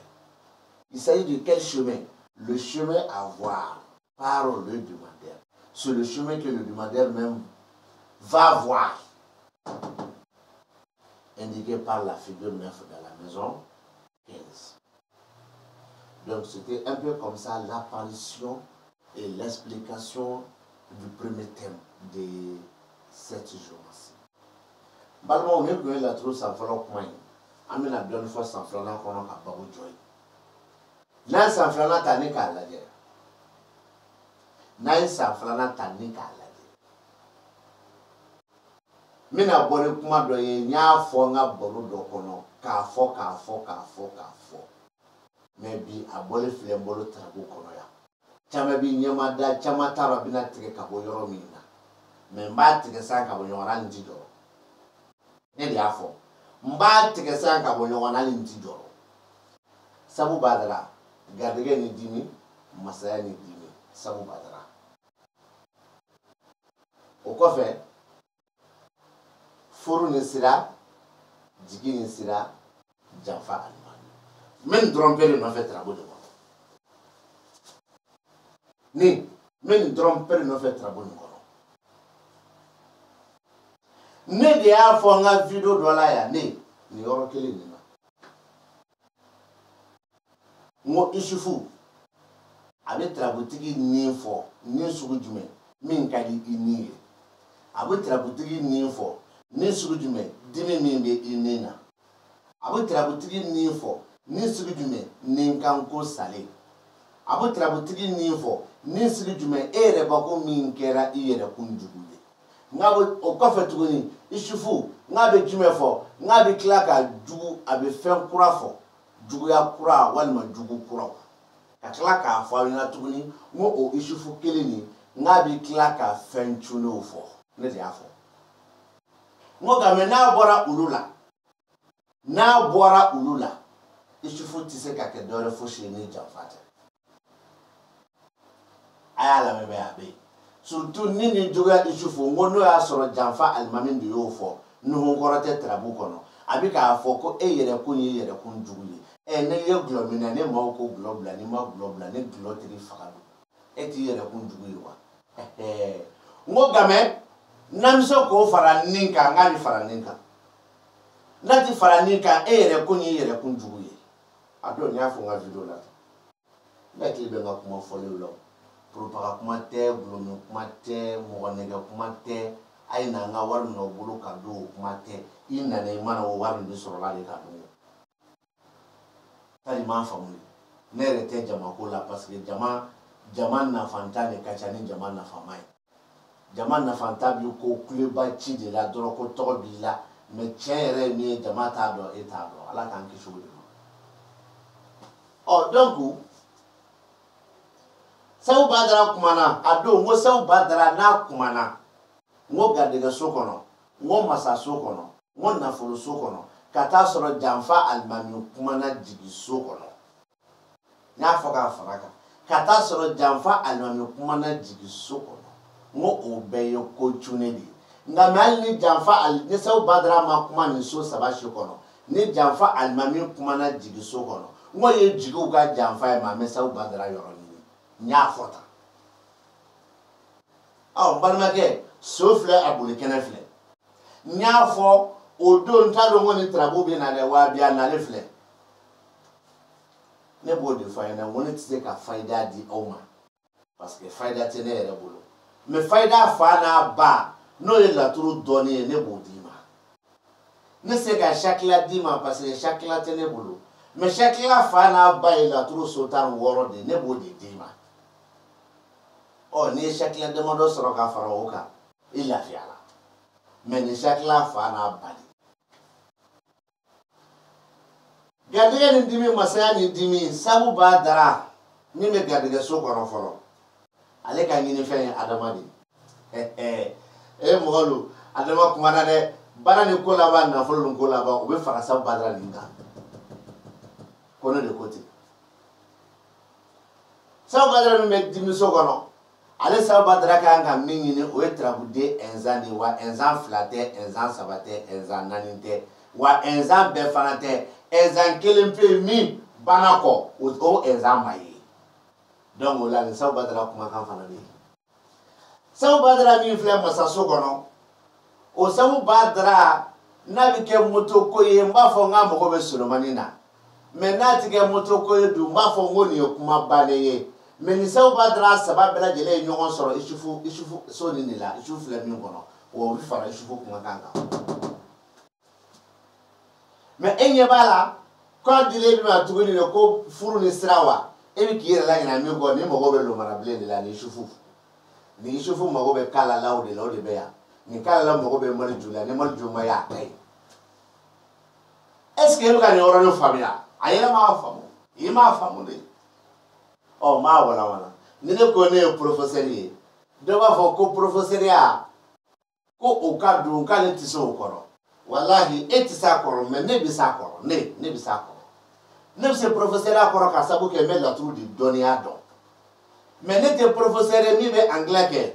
Il s'agit de quel chemin? Le chemin à voir par le demandeur. C'est le chemin que le demandeur même va voir, indiqué par la figure 9 dans la maison 15. Donc c'était un peu comme ça l'apparition et l'explication du premier thème de cette journée-ci. Balma on est connu la trousse sans falloir point. Amina donne fois sans falloir qu'on a pas joy. Nan sans falloir t'aner qu'à la guerre. Nan sans falloir t'aner qu'à la guerre. Mina bonne kuma doye nya fonga boru dokono ka fo. Mais bi abole flembolo trago kono ya. Chama bi nyama da chama tara bina tike kabo yoro mina. Mba tike sa kabo yoro njido. Ne dia fo. Mba tike sa kabo yoro njido. Sabu badara. Gadege ni dimi, masaya ni dimi. Sabu badara. Okofe furu ni sira, jigi ni sira, janfa alimani. Men dromper no fait travaux de moi. Ni men dromper no fait travaux de moi. Ne dia fo nga video dola ya ni yoro kele ni ma. Mo ishifu abe trabutigi ni fo ni sugu jume min kali ini. Abe trabutigi ni fo ni sugu jume dimi min be inina. Abe trabutigi ni fo ni sugu jume ni kanko sale. Abe trabutigi ni fo ni sugu jume ere bako min kera iyere kunjugude. Ngabe okofe tuguni ishifu ngabe jume fo ngabe klaka jugu abe fen kura fo jugu ya kura walma jugu kura ka klaka fo ina tuguni ngo o ishifu keleni ngabe klaka fen chuno fo ne dia fo ngo ga mena bora ulula na bora ulula ishifu tise ka ke dore fo sheni jamfata ayala mebe abe surtout nini joga ishifu ngono ya soro jamfa almamin de yo fo no ngorote trabu kono abika fo ko eyere kunyi yere kunjuguli ne ye glomina ne mako globla ni ma globla ne glotri fakadu eti yere kunjuguli wa ngo game namso ko fara ninka ngani fara ninka nati fara ninka eyere kunyi yere kunjuguli ado nya fo nga video la na klibe nga kuma fole lo propara kuma te glomi kuma te mo nega kuma te aina nga war no bulu ka do kuma te ina ne mana wo war ni soro la ka do tali ma famuli nere te jama ko la parce que jama na fanta ne kachani jama na famai jama na fanta bi ko kuleba chi de la doro ko to bi la me chere mi jama ta do eta do ala kan ki shugo oh donc saw badara kumana ado ngo saw badara na kumana ngo gadega sokono ngo masa sokono ngo nafolo sokono kata soro janfa almami kumana jigi sokono nya foka faraka kata soro janfa almami kumana jigi sokono ngo obeyo ko chunedi nga mal ni janfa al ni saw badara ma kumani so sabashi kono ni janfa almami kumana jigi sokono ngo ye jigu ga janfa ma me saw badara yoro nya fota aw balmake sofle abule kenefle nya fo odo ntado ngoni trabo bi na le wa bia na le fle ne bo de faida woni tse ka faida di oma parce que faida tene ere bolo me faida fa na ba no le la turu doni ne bo di ma ne se ka shakla di ma parce que shakla tene bolo mais chaque la fa n'a ba ye laturu so tan wɔɔrɔ de ne b'o de d'i ma ni chaque la damadɔ sɔrɔ ka fara o kan i lafiya la mais ni chaque la fa n'a ba de garijɛgɛ ni dimi masaya ni dimi sabu b'a dara min bɛ garijɛgɛ so kɔnɔ fɔlɔ ale ka ɲini fɛn ye adama de mɔgɔ lu adama kumana dɛ baara ni ko laban nafolo ni ko laban u bɛ fara sabu b'a dara nin kan ko ne de ko ten sabu b'a dara min bɛ dimi so kɔnɔ ale sabu b'a dara kan ka min ɲini o ye tarabude ɛnzan de wa ɛnzan fila tɛ ɛnzan saba tɛ ɛnzan naani tɛ wa ɛnzan bɛɛ fana tɛ ɛnzan kelen pe min banna kɔ o ɛnzan ma ye donc o la nin sabu b'a dara kumakan fana de ye sabu b'a dara min filɛ masaso kɔnɔ o sabu b'a dara n'a bɛ kɛ moto ko ye n b'a fɔ n ka mago bɛ solomani na mais n'a ti kɛ moto ko ye dun n b'a fɔ n ko nin ye kuma bannen ye mais nin sabu b'a dara saba bɛɛ lajɛlen ye ɲɔgɔn sɔrɔ isufu so nin de la isufu filɛ min kɔnɔ o bɛ fara isufu kumakan kan mais e ɲɛ b'a la k'a dilen bɛ ma tuguni de ko furu ni sira wa e bɛ k'i yɛrɛ la ɲinɛ min kɔ ni mago bɛ lomarabilen de la ni isufu mago bɛ kala la o de bɛ yan ni kala la mago bɛ maliju la ni maliju ma y'a ta ye est ce que e bɛ ka nin yɔrɔnin faamuya a yɛrɛ m'a faamu i m'a faamu de n m'a walawala ni ne ko ne ye professeur ye dɔ b'a fɔ ko professeuria ko o ka don k'ale tɛ se o kɔrɔ walahi e tɛ se a kɔrɔ mais ne bɛ se a kɔrɔ ne bɛ se a kɔrɔ ne bɛ se professeuria kɔrɔ ka sabu kɛ n bɛ laturu di dɔnniya dɔn mais ne tɛ professeur ye min bɛ anglais kɛ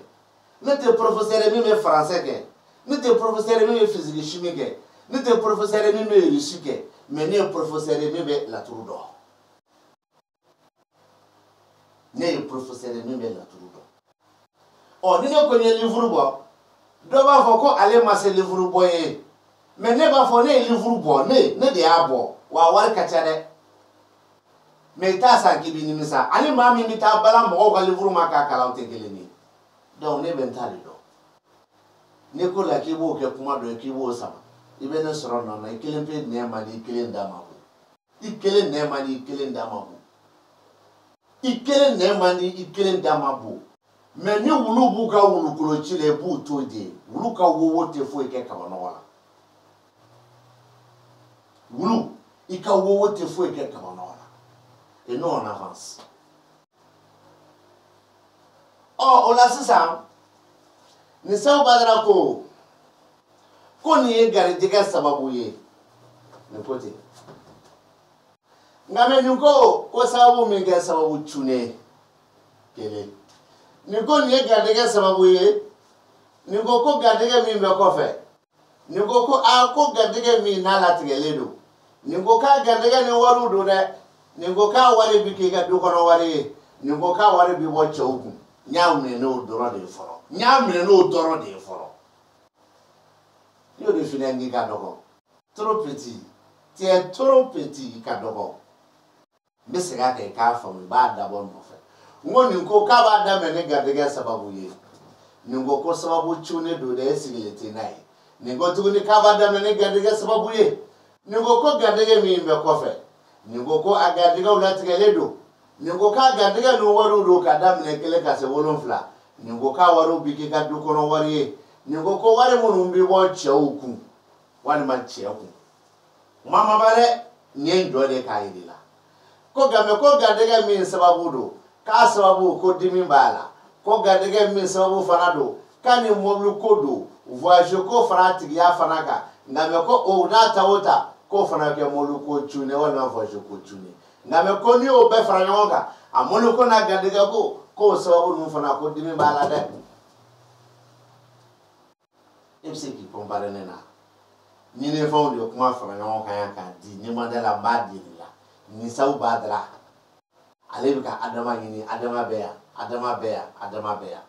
ne tɛ professeur ye min bɛ français kɛ ne tɛ professeur ye min bɛ physique chimie kɛ ne tɛ professeur ye min bɛ russe kɛ mais ne ye professeur ye min bɛ laturu dɔn ne ye professeur ye min bɛ laturu dɔn ni ne ko n ye livre bɔ dɔ b'a fɔ ko ale ma se livre bɔ ye mais ne b'a fɔ ne ye livre bɔ ne de y'a bɔ wa wari ka ca dɛ mais i t'a san k'i b'i nimisa ani maa min bɛ taa bala mɔgɔw ka livre ma k'a kalan o tɛ kelen ye donc ne bɛ n ta de dɔn ne ko la k'i b'o kɛ kuma dɔ ye k'i b'o sama i bɛ ne sɔrɔ nɔ na i kelen pe nɛɛ man di i kelen da ma bon i kelen nɛɛ man di i kelen da ma bon i kelen nɛɛ man di i kelen da ma bon mais ni wulu b'u ka wulukoloci la i b'u to de wulu ka wowo tɛ foyi kɛ kabanɔgɔ la wulu i ka wowo tɛ foyi kɛ kabanɔgɔ la et nous on avance o la sisan nin sabu b'a dara ko nin ye garijɛgɛ sababu ye nin ko ten nka mɛ nin ko sababu min kɛ sababu cunnen kelen nin ko nin ye garijɛgɛ sababu ye nin ko garijɛgɛ min bɛ kɔfɛ nin ko ko garijɛgɛ min n'a latigɛlen don nin ko k'a garijɛgɛ ni wariw don dɛ nin ko k'a wari bi k'i ka du kɔnɔ wari ye nin ko k'a wari bi bɔ cɛw kun n y'a minɛ n'o dɔrɔn de ye fɔlɔ n y'a minɛ n'o dɔrɔn de ye fɔlɔ n y'o de f'i ɲɛna k'i ka dɔgɔ trop petit tu es trop petit i ka dɔgɔ n bɛ segin a kan i k'a faamu i b'a dabɔ nɔfɛ n ko nin ko k'a b'a daminɛ ni garijɛgɛ sababu ye nin ko sababu cunnen don dɛ e sigilen tɛ n'a ye nin ko tuguni k'a b'a daminɛ ni garijɛgɛ sababu ye nin ko garijɛgɛ min bɛ kɔfɛ nin ko a garijɛgɛw latigɛlen don nin ko k'a garijɛgɛ ni wariw don ka daminɛ 1 ka se 7 nin ko k'a wariw bi k'i ka du kɔnɔ wari ye nin ko wari minnu bɛ bɔ cɛw kun walima cɛ kun kuma ma ba dɛ n ye n jɔ de k'a yir'i la ko garijɛgɛ min sababu don k'a sababu ko dimi b'a la ko garijɛgɛ min sababu fana don k'a ni mobili ko don voyage ko fana tigiya fana kan nka mɛ ko o n'a ta o ta k'o fana kɛ mobili ko cunnen walima voyage ko cunnen nka mɛ ko n'i y'o bɛɛ fara ɲɔgɔn kan a mobili ko n'a garijɛgɛ ko k'o sababu ninnu fana ko dimi b'a la dɛ e bɛ se k'i comparer ne na ɲinifɛnw de kuma fara ɲɔgɔn kan yan k'a di n'i ma da la n b'a di la nin sabu b'a dara ale bɛ ka adama ɲini adama bɛ yan adama bɛ yan adama bɛ yan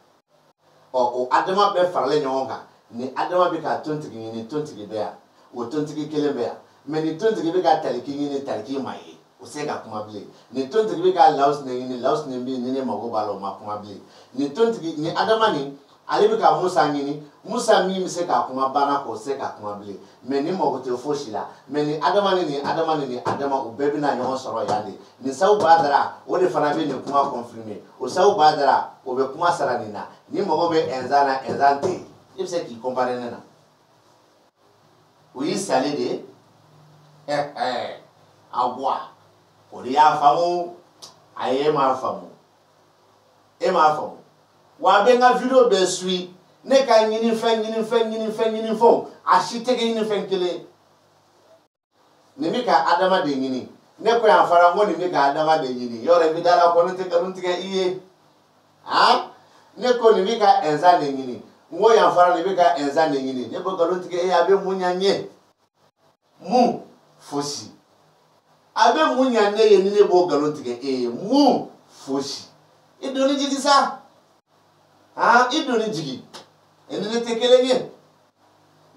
o adama bɛɛ faralen ɲɔgɔn kan ni adama bɛ ka tontigi ɲini tontigi bɛ yan o tontigi kelen bɛ yan mais ni tontigi bɛ ka taliki ɲini taliki ma ye o se ka kuma bilen ni tontigi bɛ ka lawusinɛ ɲini lawusinɛ bɛ yen ni ne mago b'a la o ma kuma bilen ni tontigi ni adama nin ale bi ka Musa ɲini Musa min bɛ se ka kuma banna k'o se ka kuma bilen mais ni mago tɛ fosi la mais ni Adama ni Adama ni Adama u bɛɛ bɛna ɲɔgɔn sɔrɔ yan de nin Sawu Badara o de fana bɛ nin kuma confirmer o Sawu Badara o bɛ kuma sara nin na ni mago bɛ Inzan na Inzan tɛ yen i bɛ se k'i comparer ne na o y'i salen de a bɔ o de y'a faamu a ye m'a faamu e m'a faamu wa a bɛ n ka video bɛɛ suit ne ka ɲini fɛn a si tɛ kɛ ɲini fɛn kelen nin bɛ ka Adama de ɲini ne ko yan fara n ko nin bɛ ka Adama de ɲini yɔrɔ i bɛ da la ko ne tɛ nkalon tigɛ i ye ne ko nin bɛ ka Inzan de ɲini n ko yan fara nin bɛ ka Inzan de ɲini ne ko nkalon tigɛ e a bɛ mun ɲa n ye mun fosi a bɛ mun ɲa ne ye ni ne b'o nkalon tigɛ e ye mun fosi i doni jigi sa i doni jigi e ni ne tɛ kelen ye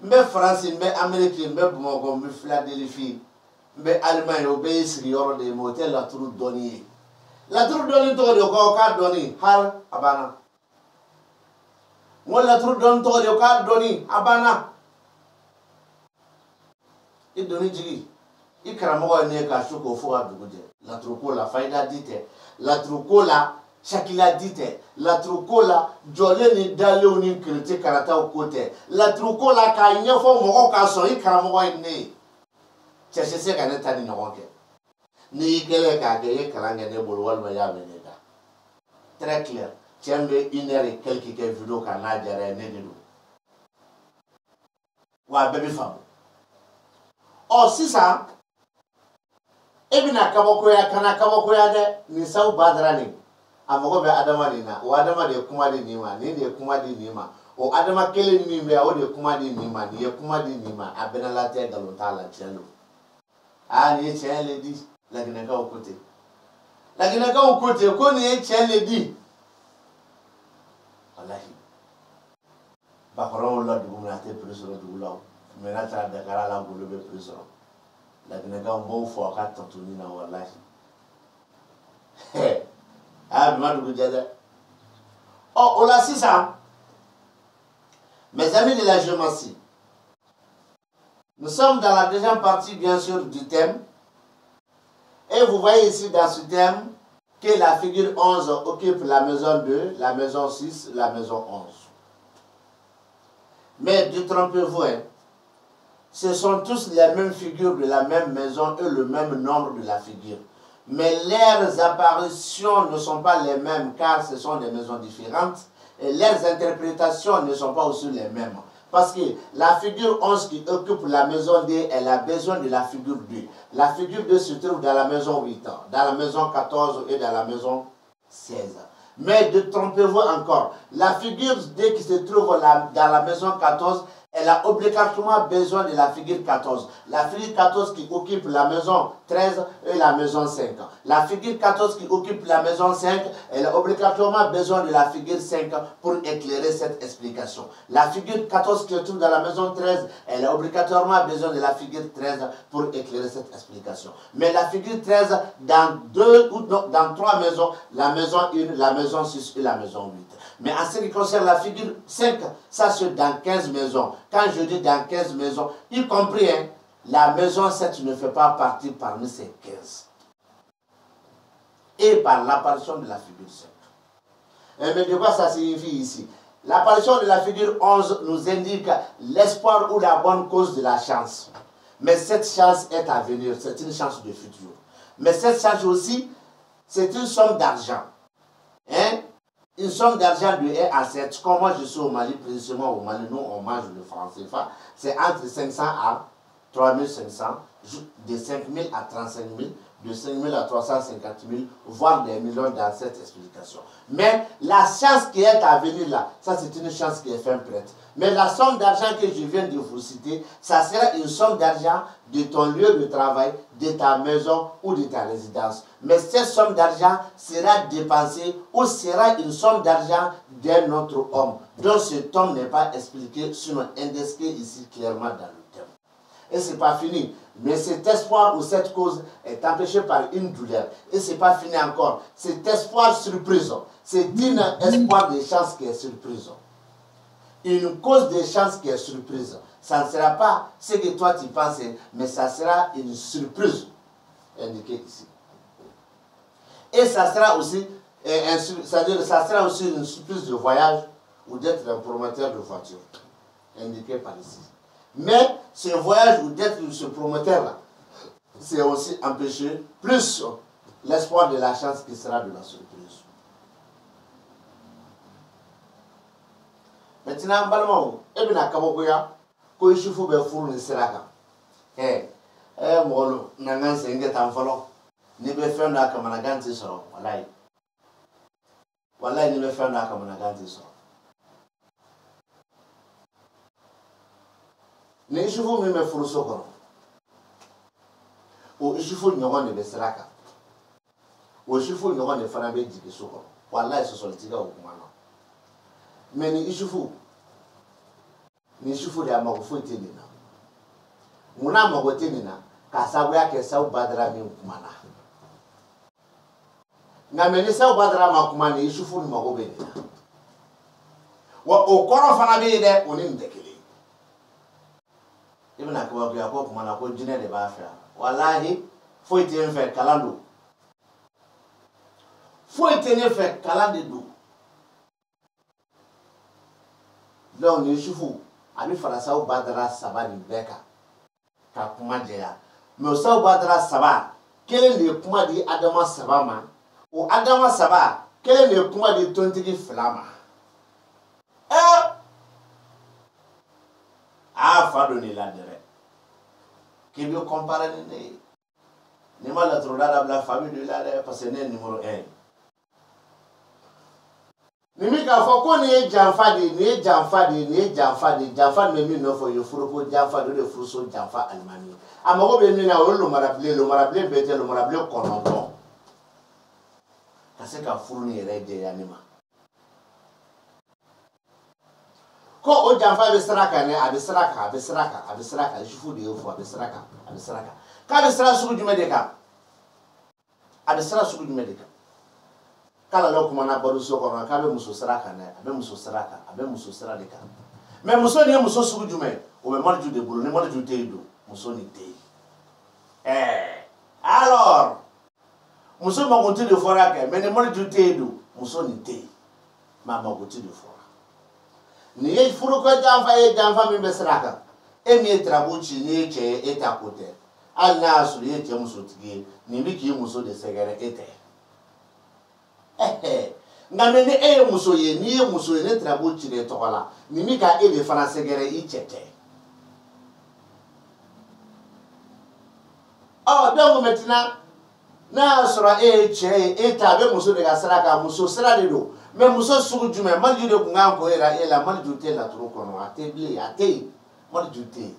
n bɛ Faransi n bɛ Amérique n bɛ Bamakɔ n bɛ Philadelphie n bɛ Allemagne o bɛɛ ye sigiyɔrɔ de ye mais o tɛ laturu dɔnni ye laturu dɔnni tɔgɔ de ko k'a dɔnni hali a banna n ko laturu dɔnni tɔgɔ de k'a dɔnni a banna i doni jigi i karamɔgɔ ye ne ye k'a su k'o fo ka dugu jɛ laturu ko la fayida di tɛ laturu ko la sakila di tɛ laturu ko la jɔlen ni dalenw ni kiriti karataw ko tɛ laturu ko la k'a ɲɛfɔ mɔgɔw k'a sɔn i karamɔgɔ ye ne ye cɛ si se ka ne ta ni ɲɔgɔn kɛ n'i y'i kɛlen k'a kɛ i ye kalan kɛ ne bolo walima i y'a mɛn ne da très clair cɛ min bɛ 1 heure et quelque kɛ video kan n'a diyara ye ne de don wa a bɛɛ bɛ faamu sisan e bɛna kabakoya kana kabakoya dɛ nin Sawu Badara nin a mago bɛ Adama de na o Adama de ye kuma di nin ma nin de ye kuma di nin ma o Adama kelen min bɛ yan o de ye kuma di nin ma nin ye kuma di nin ma a bɛɛ la tɛ nkalon t'a la tiɲɛ don nin ye tiɲɛ le di Laginɛkaw ko ten Laginɛkaw ko ten ko nin ye tiɲɛ le di walahi Bakɔrɔnw la dugu min a tɛ prix sɔrɔ dugu la mais n'a taara Dakar a la golo bɛ prix sɔrɔ Laginɛkaw n b'o fɔ a ka tantoni na walahi o la sisan mes amis de la géomancie nous sommes dans la deuxième partie bien sûr du thème et vous voyez ici dans ce thème que la figure 11 occupe la maison 2, la maison 6, la maison 11 mais détrompez-vous ce sont tous les mêmes figures de la même maison et le même nombre de la figure. Mais leurs apparitions ne sont pas les mêmes car ce sont des maisons différentes et leurs interprétations ne sont pas aussi les mêmes. Parce que la figure 11 qui occupe la maison D, elle a besoin de la figure 2. La figure 2 se trouve dans la maison 8, dans la maison 14 et dans la maison 16. Mais détrompez-vous encore, la figure D qui se trouve dans la maison 14, elle a obligatoirement besoin de la figure 14. La figure 14 qui occupe la maison 13 et la maison 5. La figure 14 qui occupe la maison 5, elle a obligatoirement besoin de la figure 5 pour éclairer cette explication. La figure 14 qui se trouve dans la maison 13, elle a obligatoirement besoin de la figure 13 pour éclairer cette explication. Mais la figure 13, dans 3 maisons, la maison 1, la maison 6 et la maison 8. Mais en ce qui concerne la figure 5, ça c'est dans 15 maisons. Quand je dis dans 15 maisons, y compris la maison 7 ne fait pas partie parmi ces 15. Et par l'apparition de la figure 5. Mais de quoi ça signifie ici? L'apparition de la figure 11 nous indique l'espoir ou la bonne cause de la chance. Mais cette chance est à venir, c'est une chance de futur. Mais cette chance aussi, c'est une somme d'argent. Une somme d'argent de 1 à 7. Comme moi je suis au Mali, précisément au Mali, nous on mange le franc CFA. C'est entre 500 à 3500, de 5 000 à 35 000, de 5 000 à 350 000, voire des millions dans cette explication. Mais la chance qui est à venir là, ça c'est une chance qui est fin prête. Mais la somme d'argent que je viens de vous citer, ça sera une somme d'argent de ton lieu de travail, de ta maison ou de ta résidence. Mais cette somme d'argent sera dépensée ou sera une somme d'argent d'un autre homme, dont cet homme n'est pas expliqué, sinon indiqué ici clairement dans le thème. Et ce n'est pas fini. Mais cet espoir ou cette cause est empêché par une douleur. Et ce n'est pas fini encore. Cet espoir surprise, c'est un espoir de chance qui est surprise. une cause de chance qui est surprise. Ça ne sera pas ce que toi tu penses, mais ça sera une surprise indiquée ici. Et ça sera aussi, ça sera aussi une surprise de voyage ou d'être un promoteur de voiture, indiqué par ici. Mais ce voyage ou d'être ce promoteur-là, c'est aussi empêché, plus l'espoir de la chance qui sera de la surprise. Maintenant, Balmao, Ebina Kabogoya, ko ishifu be furu ni siraka. Molo, nangan senge tamfalo. Ni be fendo aka managanti soro, walai. Walai ni be fendo aka managanti soro. Ni ishifu mi me furu sokoro. O ishifu nyogo ni be siraka. O ishifu nyogo ni fana be jiki sokoro. Walai sosolitiga ukumano. Meni ishifu ni ishifu ya magufu tenina. Muna mago tenina kasabu yake sau badra mi ukumana. Na meni sau badra makumani ishifu ni mago benina. Wa okoro fana be de oni ndekele. Ibina kwa kwa kwa kumana ko jine de bafia. Wallahi foi tenfe kalando. Foi tenfe kalande do. Donc ni ishifu ani farasau badra saba ni beka ka kuma jeya me osau badra saba kele ne kuma di adama saba ma o adama saba kele ne kuma di tontigi flama fado ni la dere qui veut comparer ne ma la troda la famille de la parce que ne numéro 1 Nimi ka fo ko ni jamfa de me mi no fo yo furo ko jamfa de furo so jamfa almani amago be mi na o lo marable bete lo marable konoto kase ka furo ni rede ya nima ko o jamfa be saraka ne abisraka jufu de fo abisraka ka be sara sugu jume de ka abisra sugu jume de ka kala lo kuma na baru so ko na ka be muso saraka na abe muso saraka de ka mais muso ni muso sugu jume o be marju de bulu ni marju teido muso ni tei alors muso ma gonti de fora ka mais ni marju teido muso ni tei ma gonti de fora ni e furu ko jamfa mi be saraka e mi trabuchi ni che eta kote alla su ye che muso tige ni biki muso de segere ete ngamene muso ye ni muso ye ne trabo chire tokola ni mi ka de fana segere I chete donc maintenant na sura che eta be muso de gasaraka muso sera de do mais muso sugu jume malju de kunga ko era ela malju te la tro kono atebli ate malju te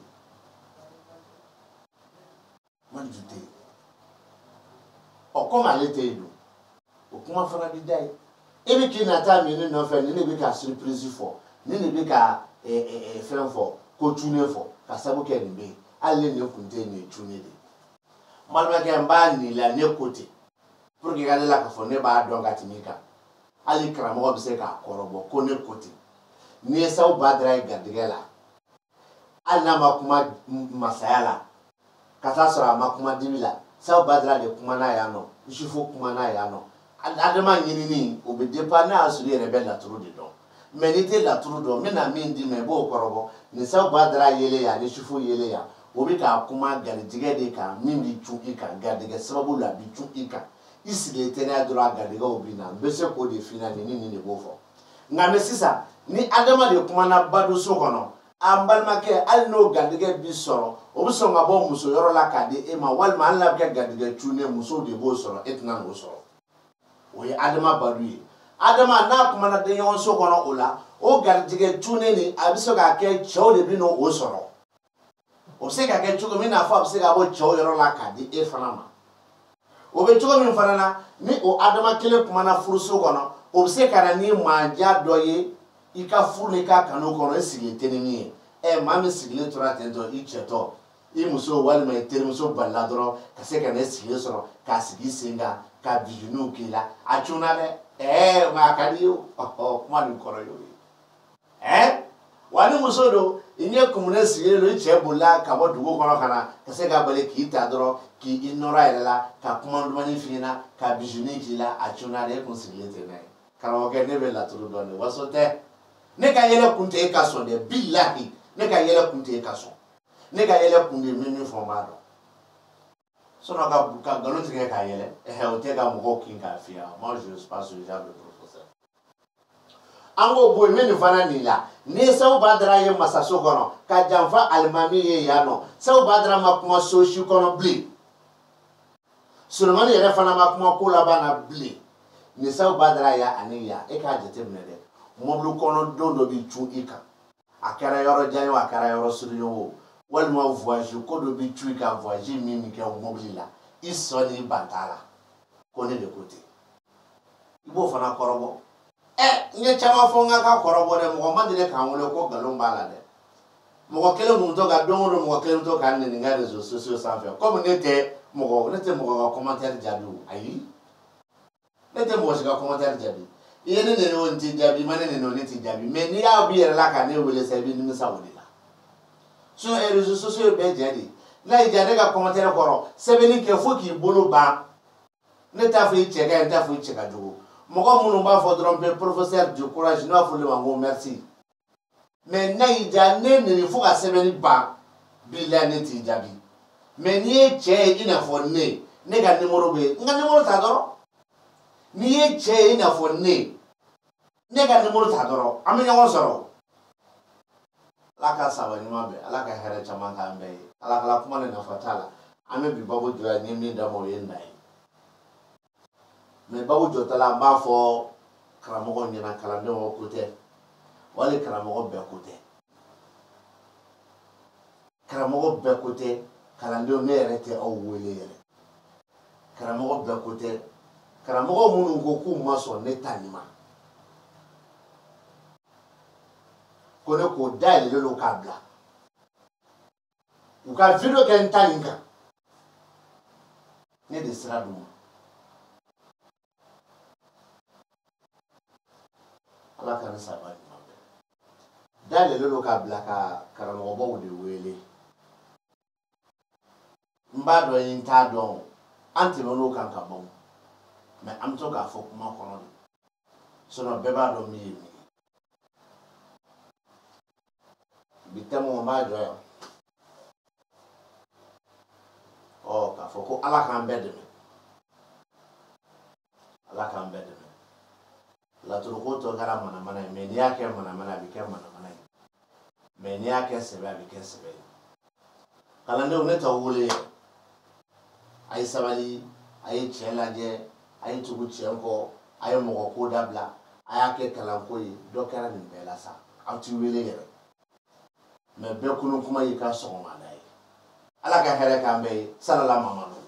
comme elle était do o kuma fana bi dai ebi ki na ta mi ni no fe ni bi ka surprise fo ni bi ka friend fo ko tune fo ka sabu ke ni be alle ne kunte ni tune de malma ke mba ni la ne kote pour que gale la ka fo ne ba don ga timika ali kramo bi se ka korobo ko ne kote ni sabu badra gadigela alna makuma masayala kata sura makuma dibila sabu badra de kuma na ya no ishifu kuma na ya no adama nyini o be depana asuri rebe la turu de don mais ni te la turu don me na min di me bo korobo ni sa badra yele ya ni shufu yele ya o be ka kuma galijige de ka min bi chu ika gadige sababu la bi chu ika isile tena dura gadige obina be se ko de fina ni bo fo ngame sisa ni adama de kuma na badu so kono ambalma ke alno gadige bi soro o bi so ngabo muso yoro la ka de e ma wal ma la ga gadige chu ne muso de bo soro etna go soro oye adama baruye adama na kuma na de yon so kono ola o gardige tune ni abiso ga ke chow de bi no o soro o se ga ke chugo mi na fa se ga bo chow yoro la ka di e fanama o be chugo mi fanana ni o adama kele kuma na furu so kono o se kana ni manja doye ika furu ni ka kanu kono e sigile tenimi ma mi sigile tora tento I cheto I muso wal ma termuso balladro ka se kana sigile soro ka sigi singa ka bijunu kila achuna le ma kadiyo kuma ni koro yo wani muso do inye kumune sigire lo che bola ka bo dugo kono kana ka se ga bale ki ta doro ki inora ila ka kuma mani fina ka bijuni kila a chuna de kun sigile te ne kala ke ne be la tulu do ne wasote ne ka yele kunte ka so de billahi ne ka yele kunte ka so ne ka yele kunde mimi formado sono ka galo tige ka yele o te ga mo kin ka fia moi je suis pas ce genre de professeur ango boy meni fana ni la ni saw badra ye masaso kono ka jamfa almami ye yano saw badra ma kuma soshi kono bli sulmani yere fana ma kuma ko la bana bli ni saw badra ya aniya e ka jete mnede moblu kono dondo bi chu ika akara yoro janyo akara yoro suriyo walma voyage ko do bi chu ika voyage mimi ke mobli la isoni bantala kone de côté ibo fana korobo nye chama fonga ka korobo de mo mandile ka wole ko galomba la de mo kele mu to ga don ro mo kele to ka ni nga réseaux sociaux sans faire comme n'était mo commentaire jabi ayi n'était mo ga commentaire jabi yene ne no nti jabi mane ne no nti jabi mais ni ya bi la ka ne wele se bi ni sa wole la so les réseaux sociaux be jadi la ijade ga commentaire koro sebeni ke fo ki bolo ba ne ta fi chega ta fi chega jogo Moko munumba fodron be professeur du courage no fulu wango merci mais naija ne ni fuka sebeni ba bila ne ti jabi mais ni che ina fo ne ga numéro be nga numéro ta doro ni che ina fo ne ga numéro ta doro amenya won soro la ka sabani mabe ala ka here chama ka mbe ala kala kuma ne na fatala ame bi babu jwa ni mi da mo yendai mais babu jotala ma fo karamogo nyina kala ne wo kote wale karamogo be kote kala ndo ne rete o wele yele karamogo be kote karamogo munu ko ku maso ne tanima kone ko dai le lo kabla uka video kan talinka ne de sradu ala kan sabani mabe dai le lo kabla ka karamogo bo de wele mbado yin ta don anti no kan ka bon mais am to ka fo kuma kono so no beba do mi bitamo ma jo o ka fo ko ala kan bedde la turu ko to gara mana me ni yake mana bi ke mana me ni yake sebe bi ke sebe kala ndo ne to wule ay sabali ay chelaje ay tugu chenko ay mo ko dabla ay ake kala ko yi do kala ni bela sa awti wele yere me be kunu kuma yi ka so ma dai ala ka here ka be sallallahu